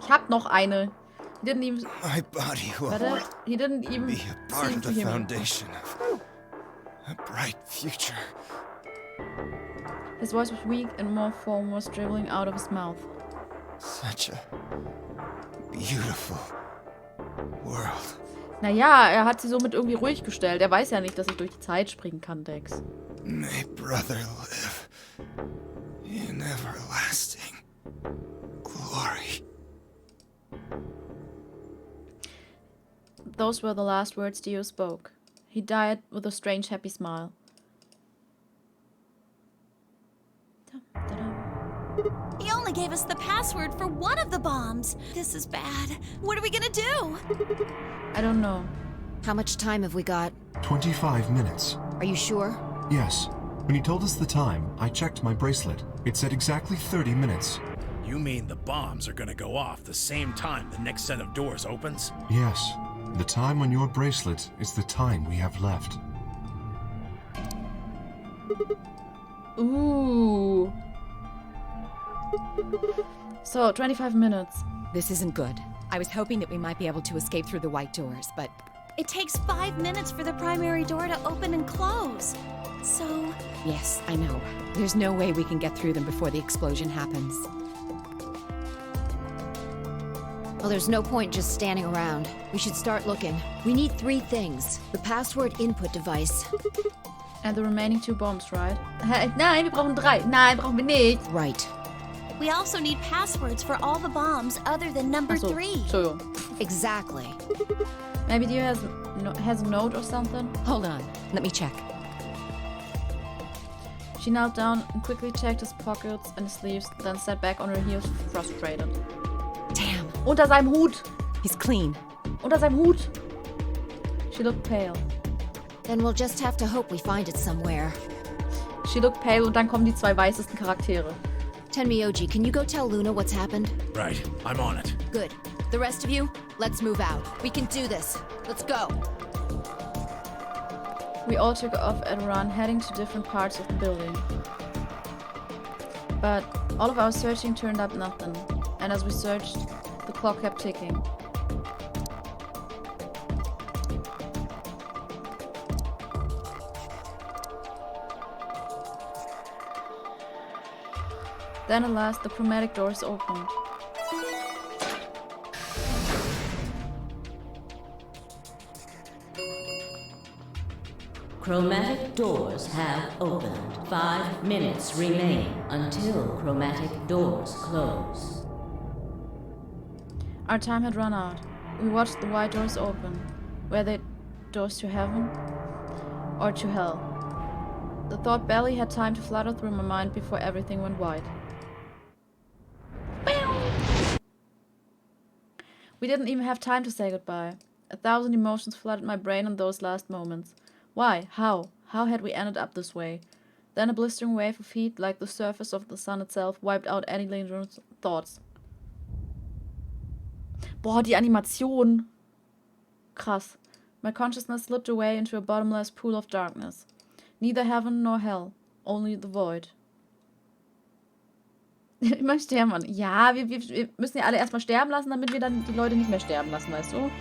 Ich hab noch eine. He didn't even... My body will Warte, he didn't even be a part seem of to the hear me. foundation of a bright future. His voice was weak and more foam was dribbling out of his mouth. Such a beautiful world. Naja, er hat sie somit irgendwie ruhig gestellt. Er weiß ja nicht, dass ich durch die Zeit springen kann, Dex. May brother live in everlasting glory. Those were the last words Dio spoke. He died with a strange, happy smile. He only gave us the password for one of the bombs. This is bad. What are we gonna do? I don't know. How much time have we got? 25 minutes. Are you sure? Yes. When he told us the time, I checked my bracelet. It said exactly 30 minutes. You mean the bombs are gonna go off the same time the next set of doors opens? Yes. The time on your bracelet is the time we have left. Ooh. So, 25 minutes. This isn't good. I was hoping that we might be able to escape through the white doors, but... It takes 5 minutes for the primary door to open and close. So... Yes, I know. There's no way we can get through them before the explosion happens. Well, there's no point just standing around. We should start looking. We need 3 things. The password input device. And the remaining 2 bombs, right? Nein, wir brauchen 3. Nein, brauchen wir nicht. Right. We also need passwords for all the bombs other than number 3. Entschuldigung. Exactly. Maybe Dio has a note or something? Hold on. Let me check. She knelt down and quickly checked his pockets and his sleeves, then sat back on her heels, frustrated. Damn. Unter seinem Hut! He's clean. Unter seinem Hut! She looked pale. Then we'll just have to hope we find it somewhere. She looked pale und dann kommen die 2 weißesten Charaktere. Tenmyoji, can you go tell Luna what's happened? Right, I'm on it. Good. The rest of you, let's move out. We can do this. Let's go. We all took off at a run, heading to different parts of the building. But all of our searching turned up nothing, and as we searched, the clock kept ticking. Then at last, the chromatic doors opened. Chromatic doors have opened. 5 minutes remain until chromatic doors close. Our time had run out. We watched the white doors open. Were they doors to heaven? Or to hell? The thought barely had time to flutter through my mind before everything went white. We didn't even have time to say goodbye. 1,000 emotions flooded my brain in those last moments. Why? How? How had we ended up this way? Then a blistering wave of heat, like the surface of the sun itself, wiped out any lingering thoughts. Boah, die Animation. Krass. My consciousness slipped away into a bottomless pool of darkness. Neither heaven nor hell, only the void. Immer sterben, Mann. Ja, wir müssen ja alle erstmal sterben lassen, damit wir dann die Leute nicht mehr sterben lassen, weißt du?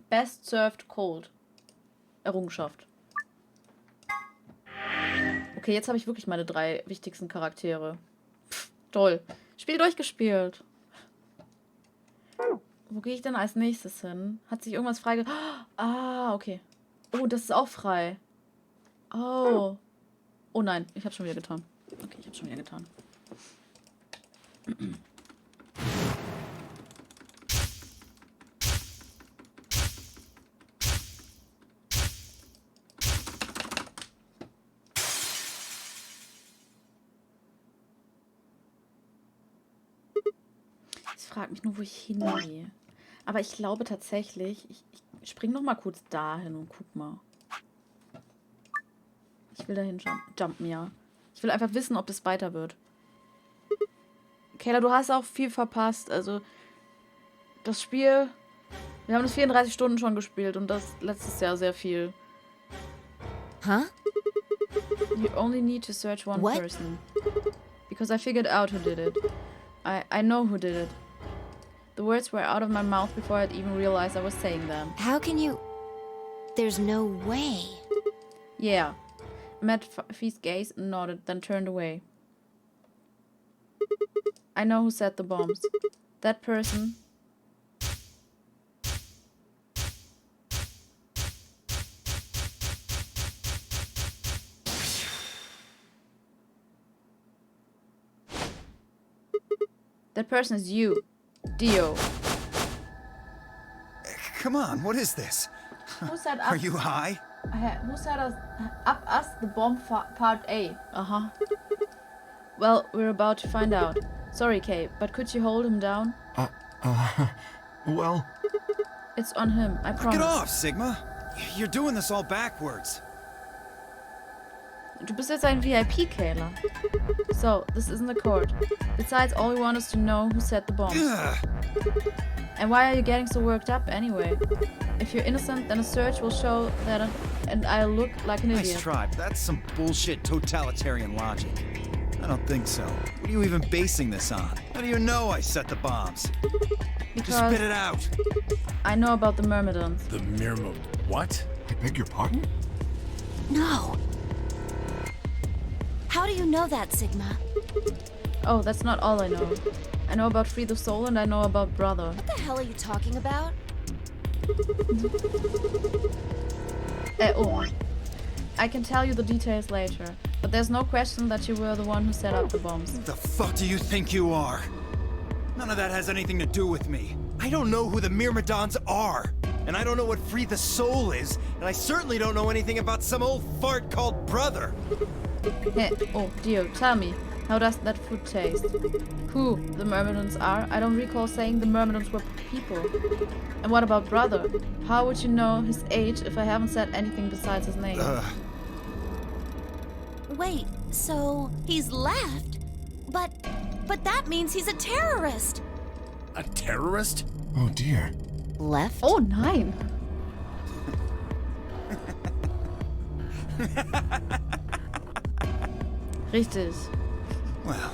Best served cold. Errungenschaft. Okay, jetzt habe ich wirklich meine 3 wichtigsten Charaktere. Pff, toll. Spiel durchgespielt. Wo gehe ich denn als nächstes hin? Hat sich irgendwas frei... Ah, okay. Oh, das ist auch frei. Oh. Oh nein, ich habe schon wieder getan. Okay, ich habe schon wieder getan. Ich frage mich nur, wo ich hingehe. Aber ich glaube tatsächlich, ich spring noch mal kurz dahin und guck mal. Ich will dahin jumpen, ja. Ich will einfach wissen, ob das weiter wird. Kayla, du hast auch viel verpasst. Also, das Spiel... Wir haben das 34 Stunden schon gespielt und das letztes Jahr sehr viel. Huh? You only need to search one What? person. Because I figured out who did it. I know who did it. The words were out of my mouth before I'd even realized I was saying them. How can you... There's no way. Yeah. I met Fee's gaze and nodded, then turned away. I know who set the bombs. That person... That person is you, Dio. Come on, what is this? Who set up? Are you high? Who set us the bomb part A? Uh-huh. Well, we're about to find out. Sorry, Kay, but could you hold him down? Well... It's on him, I promise. Get off, Sigma. You're doing this all backwards. Du bist jetzt ein VIP, Kayla. So, this isn't a court. Besides, all we want is to know who set the bombs. And why are you getting so worked up anyway? If you're innocent, then a search will show that and I'll look like an idiot. Nice try, but that's some bullshit totalitarian logic. I don't think so. What are you even basing this on? How do you know I set the bombs? Because Just spit it out. I know about the Myrmidons. The Myrmo... What? I beg your pardon? No. How do you know that, Sigma? Oh, that's not all I know. I know about Free the Soul and I know about Brother. What the hell are you talking about? Oh. I can tell you the details later, but there's no question that you were the one who set up the bombs. Who the fuck do you think you are? None of that has anything to do with me. I don't know who the Myrmidons are. And I don't know what Free the Soul is. And I certainly don't know anything about some old fart called Brother. Hey, oh, Dio, tell me, how does that food taste? Who the Myrmidons are? I don't recall saying the Myrmidons were people. And what about Brother? How would you know his age if I haven't said anything besides his name? Wait, so he's left? But that means he's a terrorist. A terrorist? Oh dear. Left? Oh, nein! Richtig. Well,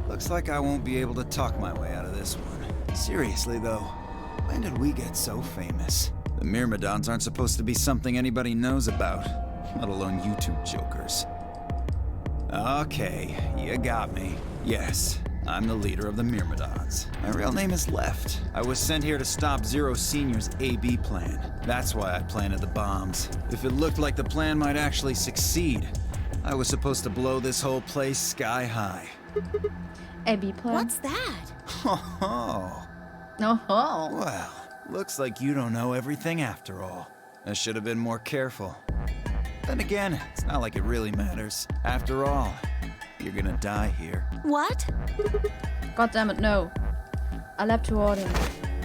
looks like I won't be able to talk my way out of this one. Seriously, though, when did we get so famous? The Myrmidons aren't supposed to be something anybody knows about, let alone you two jokers. Okay, you got me. Yes, I'm the leader of the Myrmidons. My real name is Left. I was sent here to stop Zero Senior's AB plan. That's why I planted the bombs. If it looked like the plan might actually succeed, I was supposed to blow this whole place sky high. AB plan? What's that? Oh. Oh. Well, looks like you don't know everything after all. I should have been more careful. Then again, it's not like it really matters. After all, you're gonna die here. What? God damn it, no. I leapt toward him.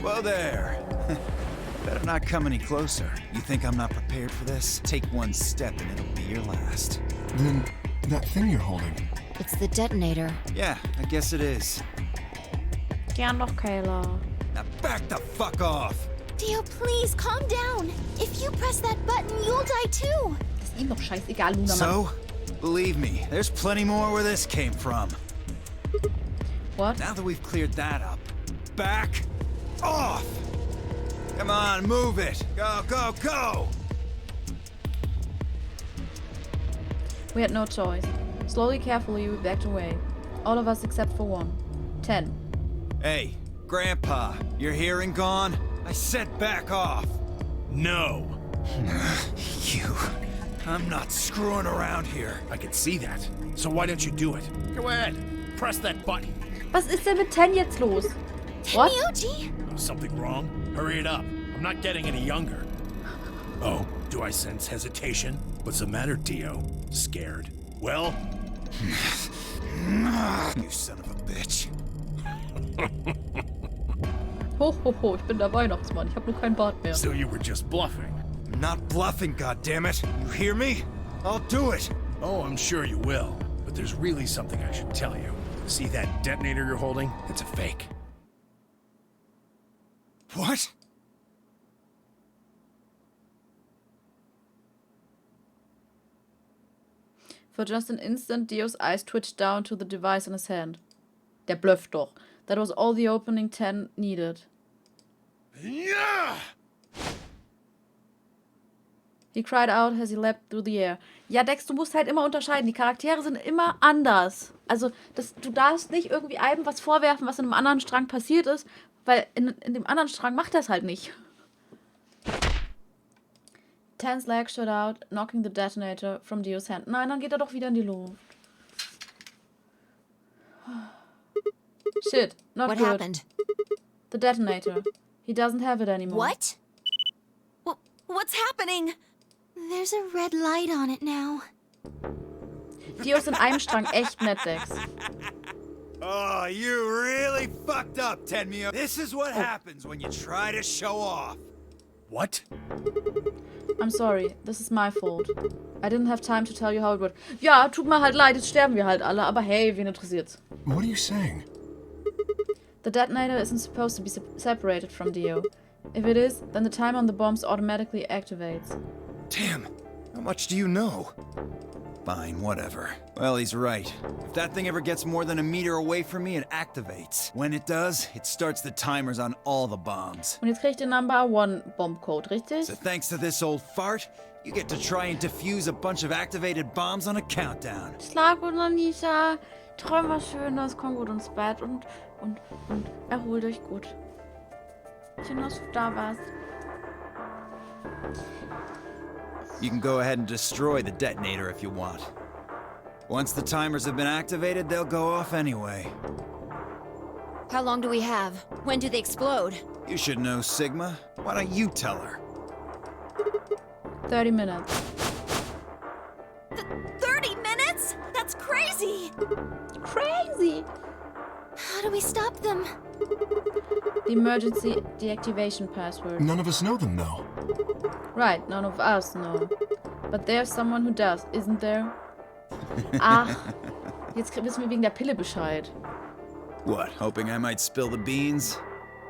Whoa there. Better not come any closer. You think I'm not prepared for this? Take one step and it'll be your last. Then, that thing you're holding. It's the detonator. Yeah, I guess it is. Gern doch, Kayla. Now back the fuck off! Dio, please, calm down. If you press that button, you'll die too. Das ist ihm doch scheißegal, Luna. So, believe me, there's plenty more where this came from. What? Now that we've cleared that up, back off! Come on, move it! Go, go, go! We had no choice. Slowly, carefully, we backed away. All of us except for one. 10. Hey, Grandpa, your hearing gone? I said back off! No. You... I'm not screwing around here. I can see that. So why don't you do it? Go ahead. Press that button. Was ist denn mit 10 jetzt los? What? Tenryuji? Something wrong? Hurry it up. I'm not getting any younger. Oh, do I sense hesitation? What's the matter, Dio? Scared? Well? You son of a bitch. Ho, ho, ho, ich bin der Weihnachtsmann. Ich hab nur kein Bart mehr. So you were just bluffing. I'm not bluffing, goddammit. You hear me? I'll do it. Oh, I'm sure you will. But there's really something I should tell you. See that detonator you're holding? It's a fake. What? For just an instant, Dio's eyes twitched down to the device in his hand. Der blufft doch. That was all the opening 10 needed. Yeah! He cried out as he leapt through the air. Ja, Dex, du musst halt immer unterscheiden. Die Charaktere sind immer anders. Also, du darfst nicht irgendwie einem was vorwerfen, was in einem anderen Strang passiert ist, weil in dem anderen Strang macht er es halt nicht. 10's leg shot out, knocking the detonator from Dio's hand. Nein, dann geht er doch wieder in die Luft. Shit, not What good. happened? The detonator. He doesn't have it anymore. What? What's happening? There's a red light on it now. Dio ist in einem Strang echt nett, Dex. Oh, you really fucked up, Tenmyo. This is what happens when you try to show off. What? I'm sorry, this is my fault. I didn't have time to tell you how it worked. Ja, tut mir halt leid, jetzt sterben wir halt alle, aber hey, wen interessiert's? What are you saying? The detonator isn't supposed to be separated from Dio. If it is, then the timer on the bombs automatically activates. Damn, how much do you know? Fine, whatever. Well, he's right. If that thing ever gets more than a meter away from me, it activates. When it does, it starts the timers on all the bombs. Und jetzt kriegt ihr Number 1 Bomb Code, richtig? So thanks to this old fart, you get to try and defuse a bunch of activated bombs on a countdown. Schlaf gut, Anisha. Träum was Schönes, komm gut ins Bett und erhol dich gut. Schön, dass du da warst. You can go ahead and destroy the detonator if you want. Once the timers have been activated, they'll go off anyway. How long do we have? When do they explode? You should know, Sigma. Why don't you tell her? 30 minutes. 30 minutes? That's crazy! Crazy! How do we stop them? The emergency deactivation password. None of us know them, though. Right, none of us know. But there's someone who does, isn't there? Ach, jetzt wissen wir wegen der Pille Bescheid. What, hoping I might spill the beans?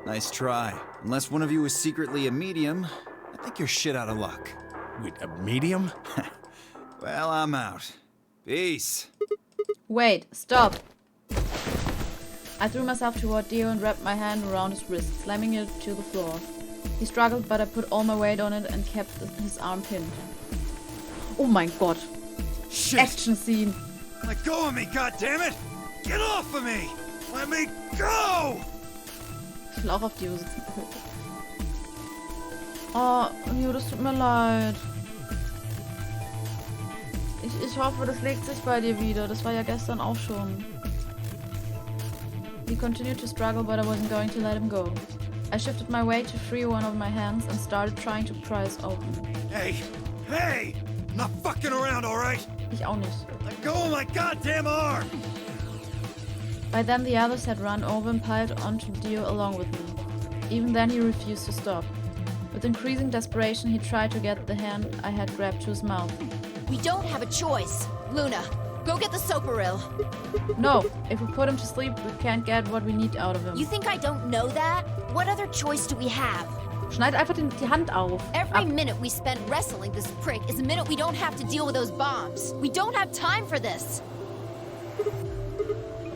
Nice try. Unless one of you is secretly a medium, I think you're shit out of luck. Wait, a medium? Well, I'm out. Peace. Wait, stop. I threw myself toward Dio and wrapped my hand around his wrist, slamming it to the floor. He struggled, but I put all my weight on it and kept his arm pinned. Oh mein Gott. Shit. Action scene. Let go of me, goddammit! Get off of me! Let me go! Ich will auch auf Dio sitzen. Oh, Dio, das tut mir leid. Ich hoffe, das legt sich bei dir wieder. Das war ja gestern auch schon. He continued to struggle, but I wasn't going to let him go. I shifted my weight to free one of my hands and started trying to pry it open. Hey! Hey! I'm not fucking around, alright? Ich auch nicht. Let go of my goddamn arm! By then the others had run over and piled onto Dio along with me. Even then he refused to stop. With increasing desperation he tried to get the hand I had grabbed to his mouth. We don't have a choice. Luna, go get the soparil. No, if we put him to sleep, we can't get what we need out of him. You think I don't know that? What other choice do we have? Schneid einfach die Hand auf. Every minute we spend wrestling this prick is a minute we don't have to deal with those bombs. We don't have time for this.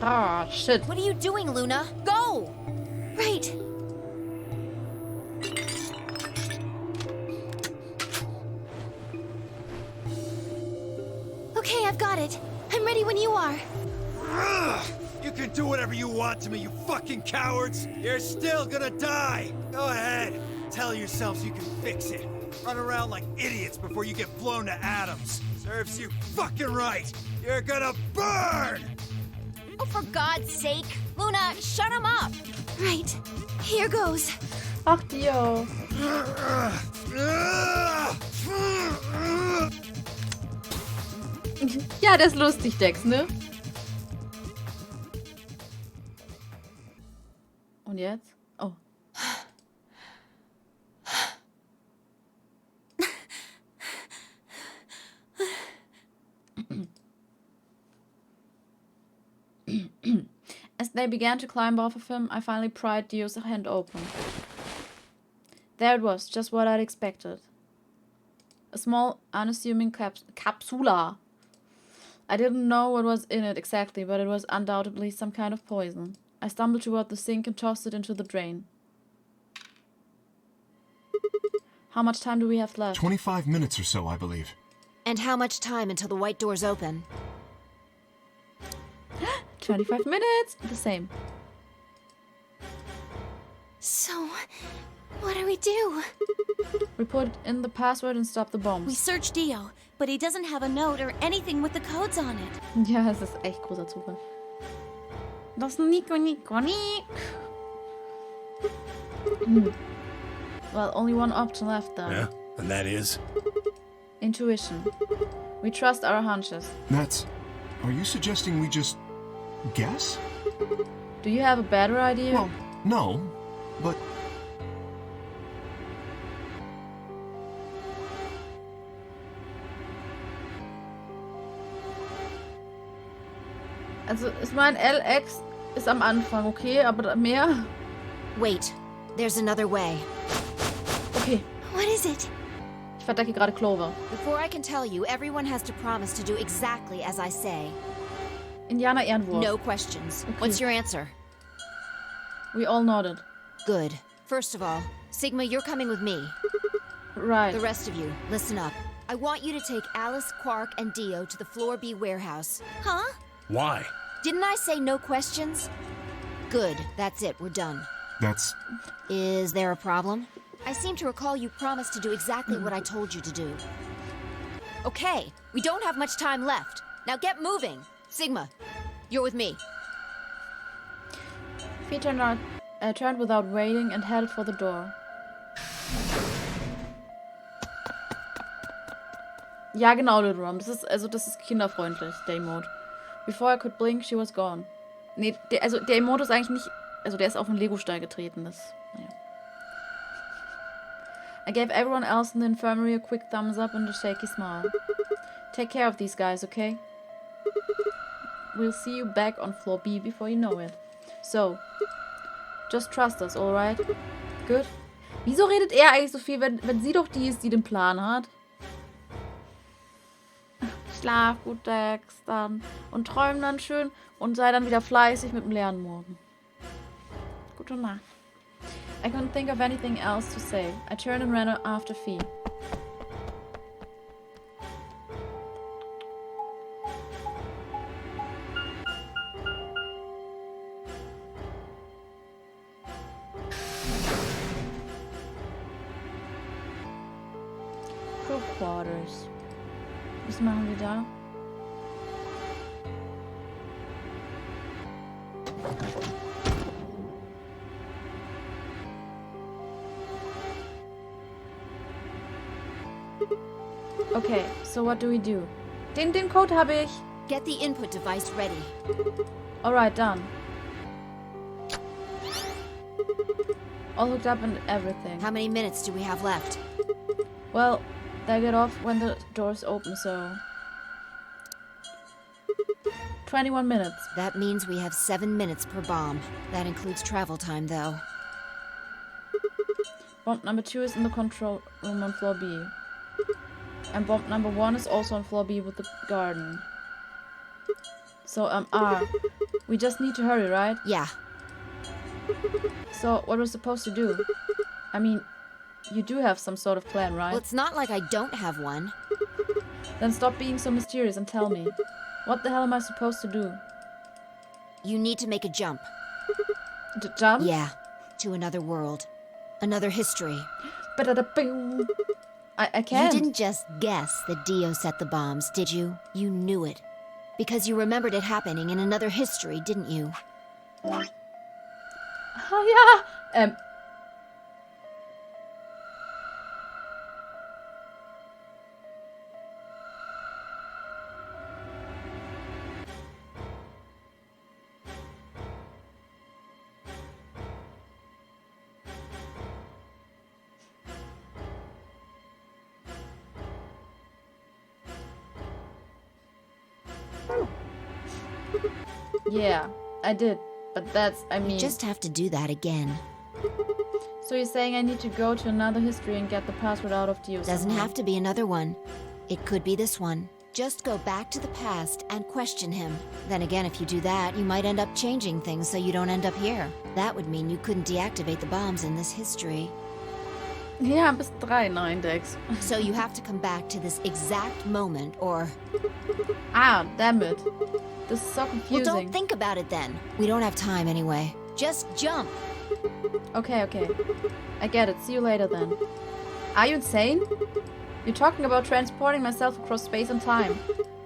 Ah, shit. What are you doing, Luna? Go! Right. Okay, I've got it. I'm ready when you are. You can do whatever you want to me, you fucking cowards! You're still gonna die! Go ahead, tell yourselves you can fix it. Run around like idiots before you get blown to atoms. Serves you fucking right! You're gonna burn! Oh, for God's sake! Luna, shut him up! Right. Here goes. Ach, Dio. Ja, der ist lustig, Dex, ne? Und jetzt? Oh. As they began to climb off of him, I finally pried Dio's hand open. There it was, just what I'd expected. A small, unassuming capsula. I didn't know what was in it exactly, but it was undoubtedly some kind of poison. I stumbled toward the sink and tossed it into the drain. How much time do we have left? 25 minutes or so, I believe. And how much time until the white doors open? 25 minutes! The same. So, what do we do? Report in the password and stop the We bombs. searched Dio, but he doesn't have a note or anything with the codes on it. Ja, es ist echt großer Zufall. Das Nico. Well, only one option left then. Yeah, and that is? Intuition. We trust our hunches. That's... Are you suggesting we just... guess? Do you have a better idea? Well, no, but... Also, ich meine, LX ist am Anfang, okay, aber mehr... Wait, there's another way. Okay, What is it? ich verdecke gerade Clover. Before I can tell you, everyone has to promise to do exactly as I say. Indianer Ehrenwurf. No questions. Okay. What's your answer? We all nodded. Good. First of all, Sigma, you're coming with me. Right. The rest of you, listen up. I want you to take Alice, Quark, and Dio to the Floor B warehouse. Huh? Why? Didn't I say no questions? Good. That's it. We're done. That's... Is there a problem? I seem to recall you promised to do exactly what I told you to do. Okay, we don't have much time left. Now get moving. Sigma, you're with me. We turned without waiting and headed for the door. Ja, genau, Little Rom. Das ist kinderfreundlich, der Emote. Before I could blink, she was gone. Nee, der Emote ist eigentlich nicht... Also der ist auf den Lego-Stein getreten, das... Naja. I gave everyone else in the infirmary a quick thumbs up and a shaky smile. Take care of these guys, okay? We'll see you back on floor B before you know it. So, just trust us, alright? Good? Wieso redet er eigentlich so viel, wenn sie doch die ist, die den Plan hat? Schlaf gut, Dex, dann. Und träum dann schön und sei dann wieder fleißig mit dem Lernen morgen. Gute Nacht. I couldn't think of anything else to say. I turned and ran after Fee. Headquarters. Was machen wir da? Okay, so what do we do? Den Code habe ich. Get the input device ready. Alright, done. All hooked up and everything. How many minutes do we have left? Well, they get off when the doors open, so... 21 minutes. That means we have 7 minutes per bomb. That includes travel time, though. Bomb number 2 is in the control room on floor B. And bomb number 1 is also on floor B with the garden. So, we just need to hurry, right? Yeah. So, what we're supposed to do? I mean, you do have some sort of plan, right? Well, it's not like I don't have one. Then stop being so mysterious and tell me. What the hell am I supposed to do? You need to make a jump. To jump? Yeah. To another world. Another history. I can't. You didn't just guess that Dio set the bombs, did you? You knew it. Because you remembered it happening in another history, didn't you? Ah, ja. Yeah, I did. But that's, I mean... You just have to do that again. So you're saying I need to go to another history and get the password out of Dio? Doesn't have to be another one. It could be this one. Just go back to the past and question him. Then again, if you do that, you might end up changing things so you don't end up here. That would mean you couldn't deactivate the bombs in this history. Ja, bis 3 in der Index. So you have to come back to this exact moment, or... Ah, damn it. This is so confusing. Well, don't think about it then. We don't have time anyway. Just jump. Okay. I get it. See you later then. Are you insane? You're talking about transporting myself across space and time.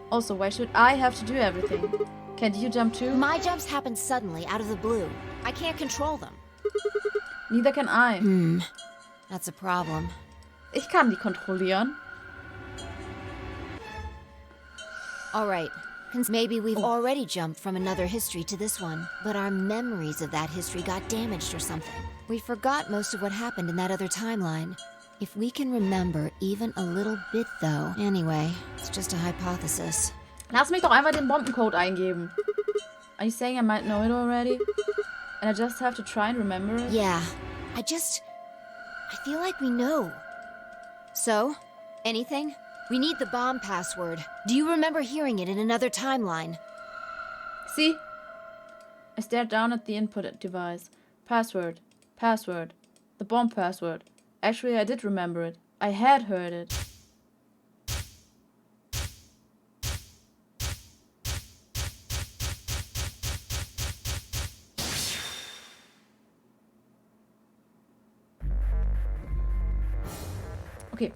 Also, why should I have to do everything? Can't you jump too? My jumps happen suddenly, out of the blue. I can't control them. Neither can I. That's a problem. Ich kann die kontrollieren. Alright. Maybe we've already jumped from another history to this one, but our memories of that history got damaged or something. We forgot most of what happened in that other timeline. If we can remember even a little bit, though. Anyway, it's just a hypothesis. Lass mich doch einfach den Bombencode eingeben. Are you saying I might know it already? And I just have to try and remember it? Yeah. I feel like we know. So, anything? We need the bomb password. Do you remember hearing it in another timeline? See? I stared down at the input device. Password. The bomb password. Actually, I did remember it. I had heard it. Okay,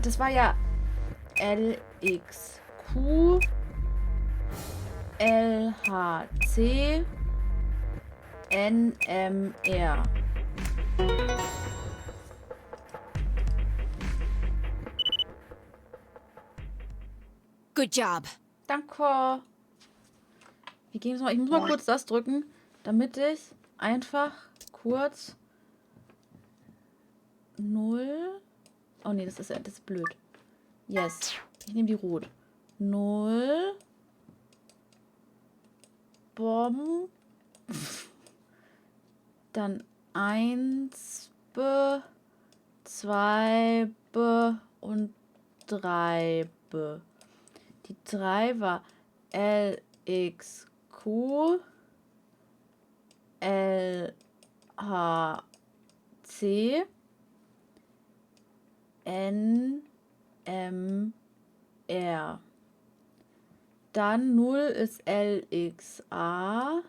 das war ja LXQ, LHC, NMR. Good job. Danke. Wie ging es mal? Ich muss mal kurz das drücken, damit ich einfach kurz 0. Oh nee, das ist blöd. Yes. Ich nehme die rot. 0. Bomb. Dann 1 B, 2 B und 3 B. Die 3 war LXQ, LHC, NMR. Dann 0 ist LXA,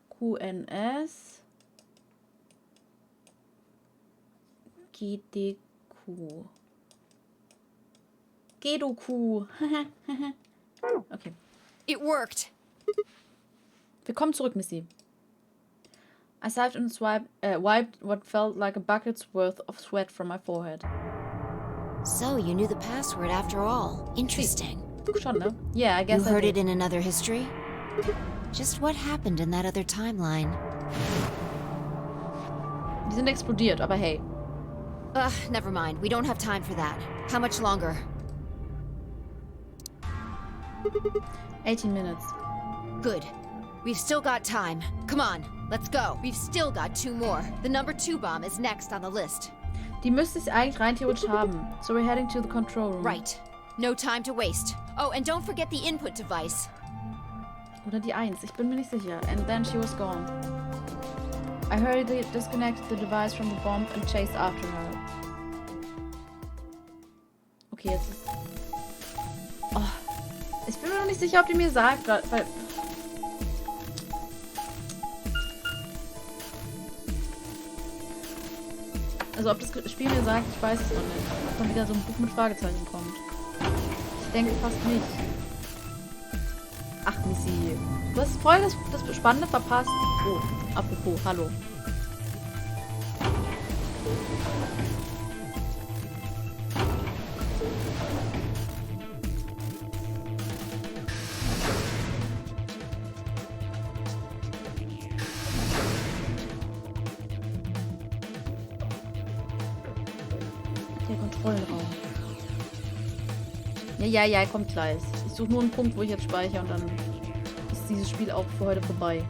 QNS, GDQ. GDQ. Okay. It worked. Willkommen zurück, Missy. I sighed and wiped what felt like a bucket's worth of sweat from my forehead. So, you knew the password after all. Interesting. Schon, ne? Yeah, I guess You heard it in another history? Just what happened in that other timeline? Die sind explodiert, aber hey. Ugh, never mind. We don't have time for that. How much longer? 18 minutes. Good. We've still got time. Come on, let's go. We've still got 2 more. The number 2 bomb is next on the list. Die müsste ich eigentlich rein theoretisch haben. So we're heading to the control room. Right. No time to waste. Oh, and don't forget the input device. Oder die 1, ich bin mir nicht sicher. And then she was gone. I hurriedly disconnected the device from the bomb and chased after her. Okay, jetzt ist... Oh, ich bin mir noch nicht sicher, ob die mir sagt, weil... Also ob das Spiel mir sagt, ich weiß es noch nicht. Ob dann wieder so ein Buch mit Fragezeichen kommt. Ich denke fast nicht. Ach, Missy. Du hast voll das Spannende verpasst. Oh, apropos, hallo. Der Kontrollraum. Ja, kommt gleich. Ich suche nur einen Punkt, wo ich jetzt speichere und dann ist dieses Spiel auch für heute vorbei.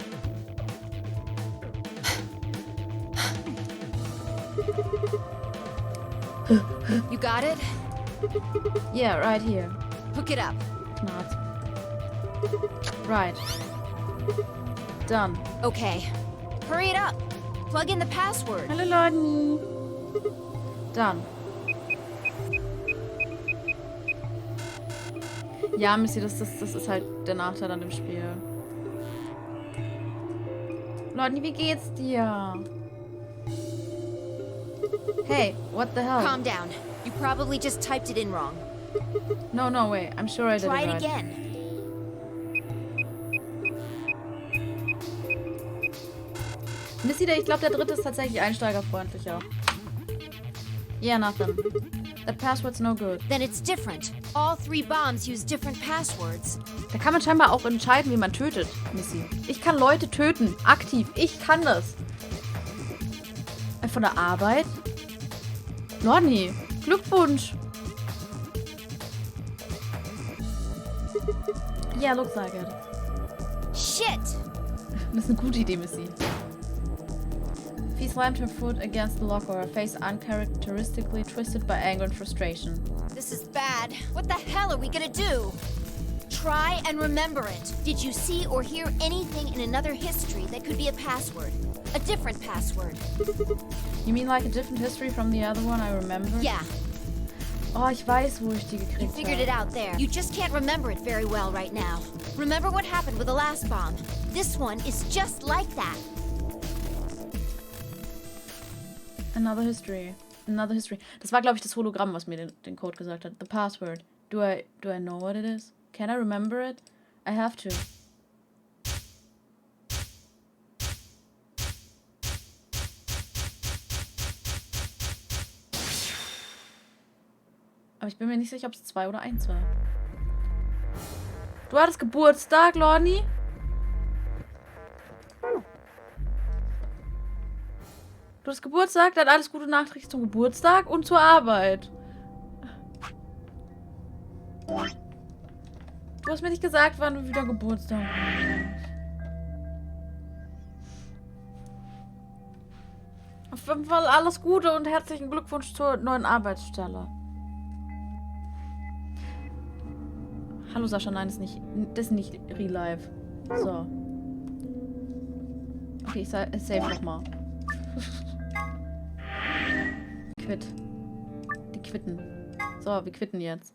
You got it? Yeah, right here. Hook it up. Knarrt. Right. Done. Okay. Hurry it up. Plug in the password. Hallo Leute. Done. Ja, Missy, das ist halt der Nachteil an dem Spiel. Leute, wie geht's dir? Hey, what the hell? Calm down. You probably just typed it in wrong. No way. I'm sure I did Try it it right. again. Missy, ich glaube, der dritte ist tatsächlich einsteigerfreundlicher. Yeah, nothing. That password's no good. Then it's different. All 3 bombs use different passwords. Da kann man scheinbar auch entscheiden, wie man tötet, Missy. Ich kann Leute töten. Aktiv. Ich kann das. Von der Arbeit? Lonnie, Glückwunsch. Yeah, looks like it. Shit! Das ist eine gute Idee, Missy. She slammed her foot against the locker, her face uncharacteristically twisted by anger and frustration. This is bad. What the hell are we gonna do? Try and remember it. Did you see or hear anything in another history that could be a password? A different password. You mean like a different history from the other one I remember? Yeah. Oh, ich weiß, wo ich die gekriegt habe. You figured it out there. You just can't remember it very well right now. Remember what happened with the last bomb. This one is just like that. Another history. Another history. Das war, glaube ich, das Hologramm, was mir den Code gesagt hat. The password. Do I know what it is? Can I remember it? I have to. Aber ich bin mir nicht sicher, ob es 2 oder 1 war. Du hattest Geburtstag, Lonnie? Du hast Geburtstag, dann alles Gute nachträglich zum Geburtstag und zur Arbeit. Du hast mir nicht gesagt, wann du wieder Geburtstag hast. Auf jeden Fall alles Gute und herzlichen Glückwunsch zur neuen Arbeitsstelle. Hallo Sascha, nein, das ist nicht Real Life. So. Okay, ich save nochmal. Quitt. Die quitten. So, wir quitten jetzt.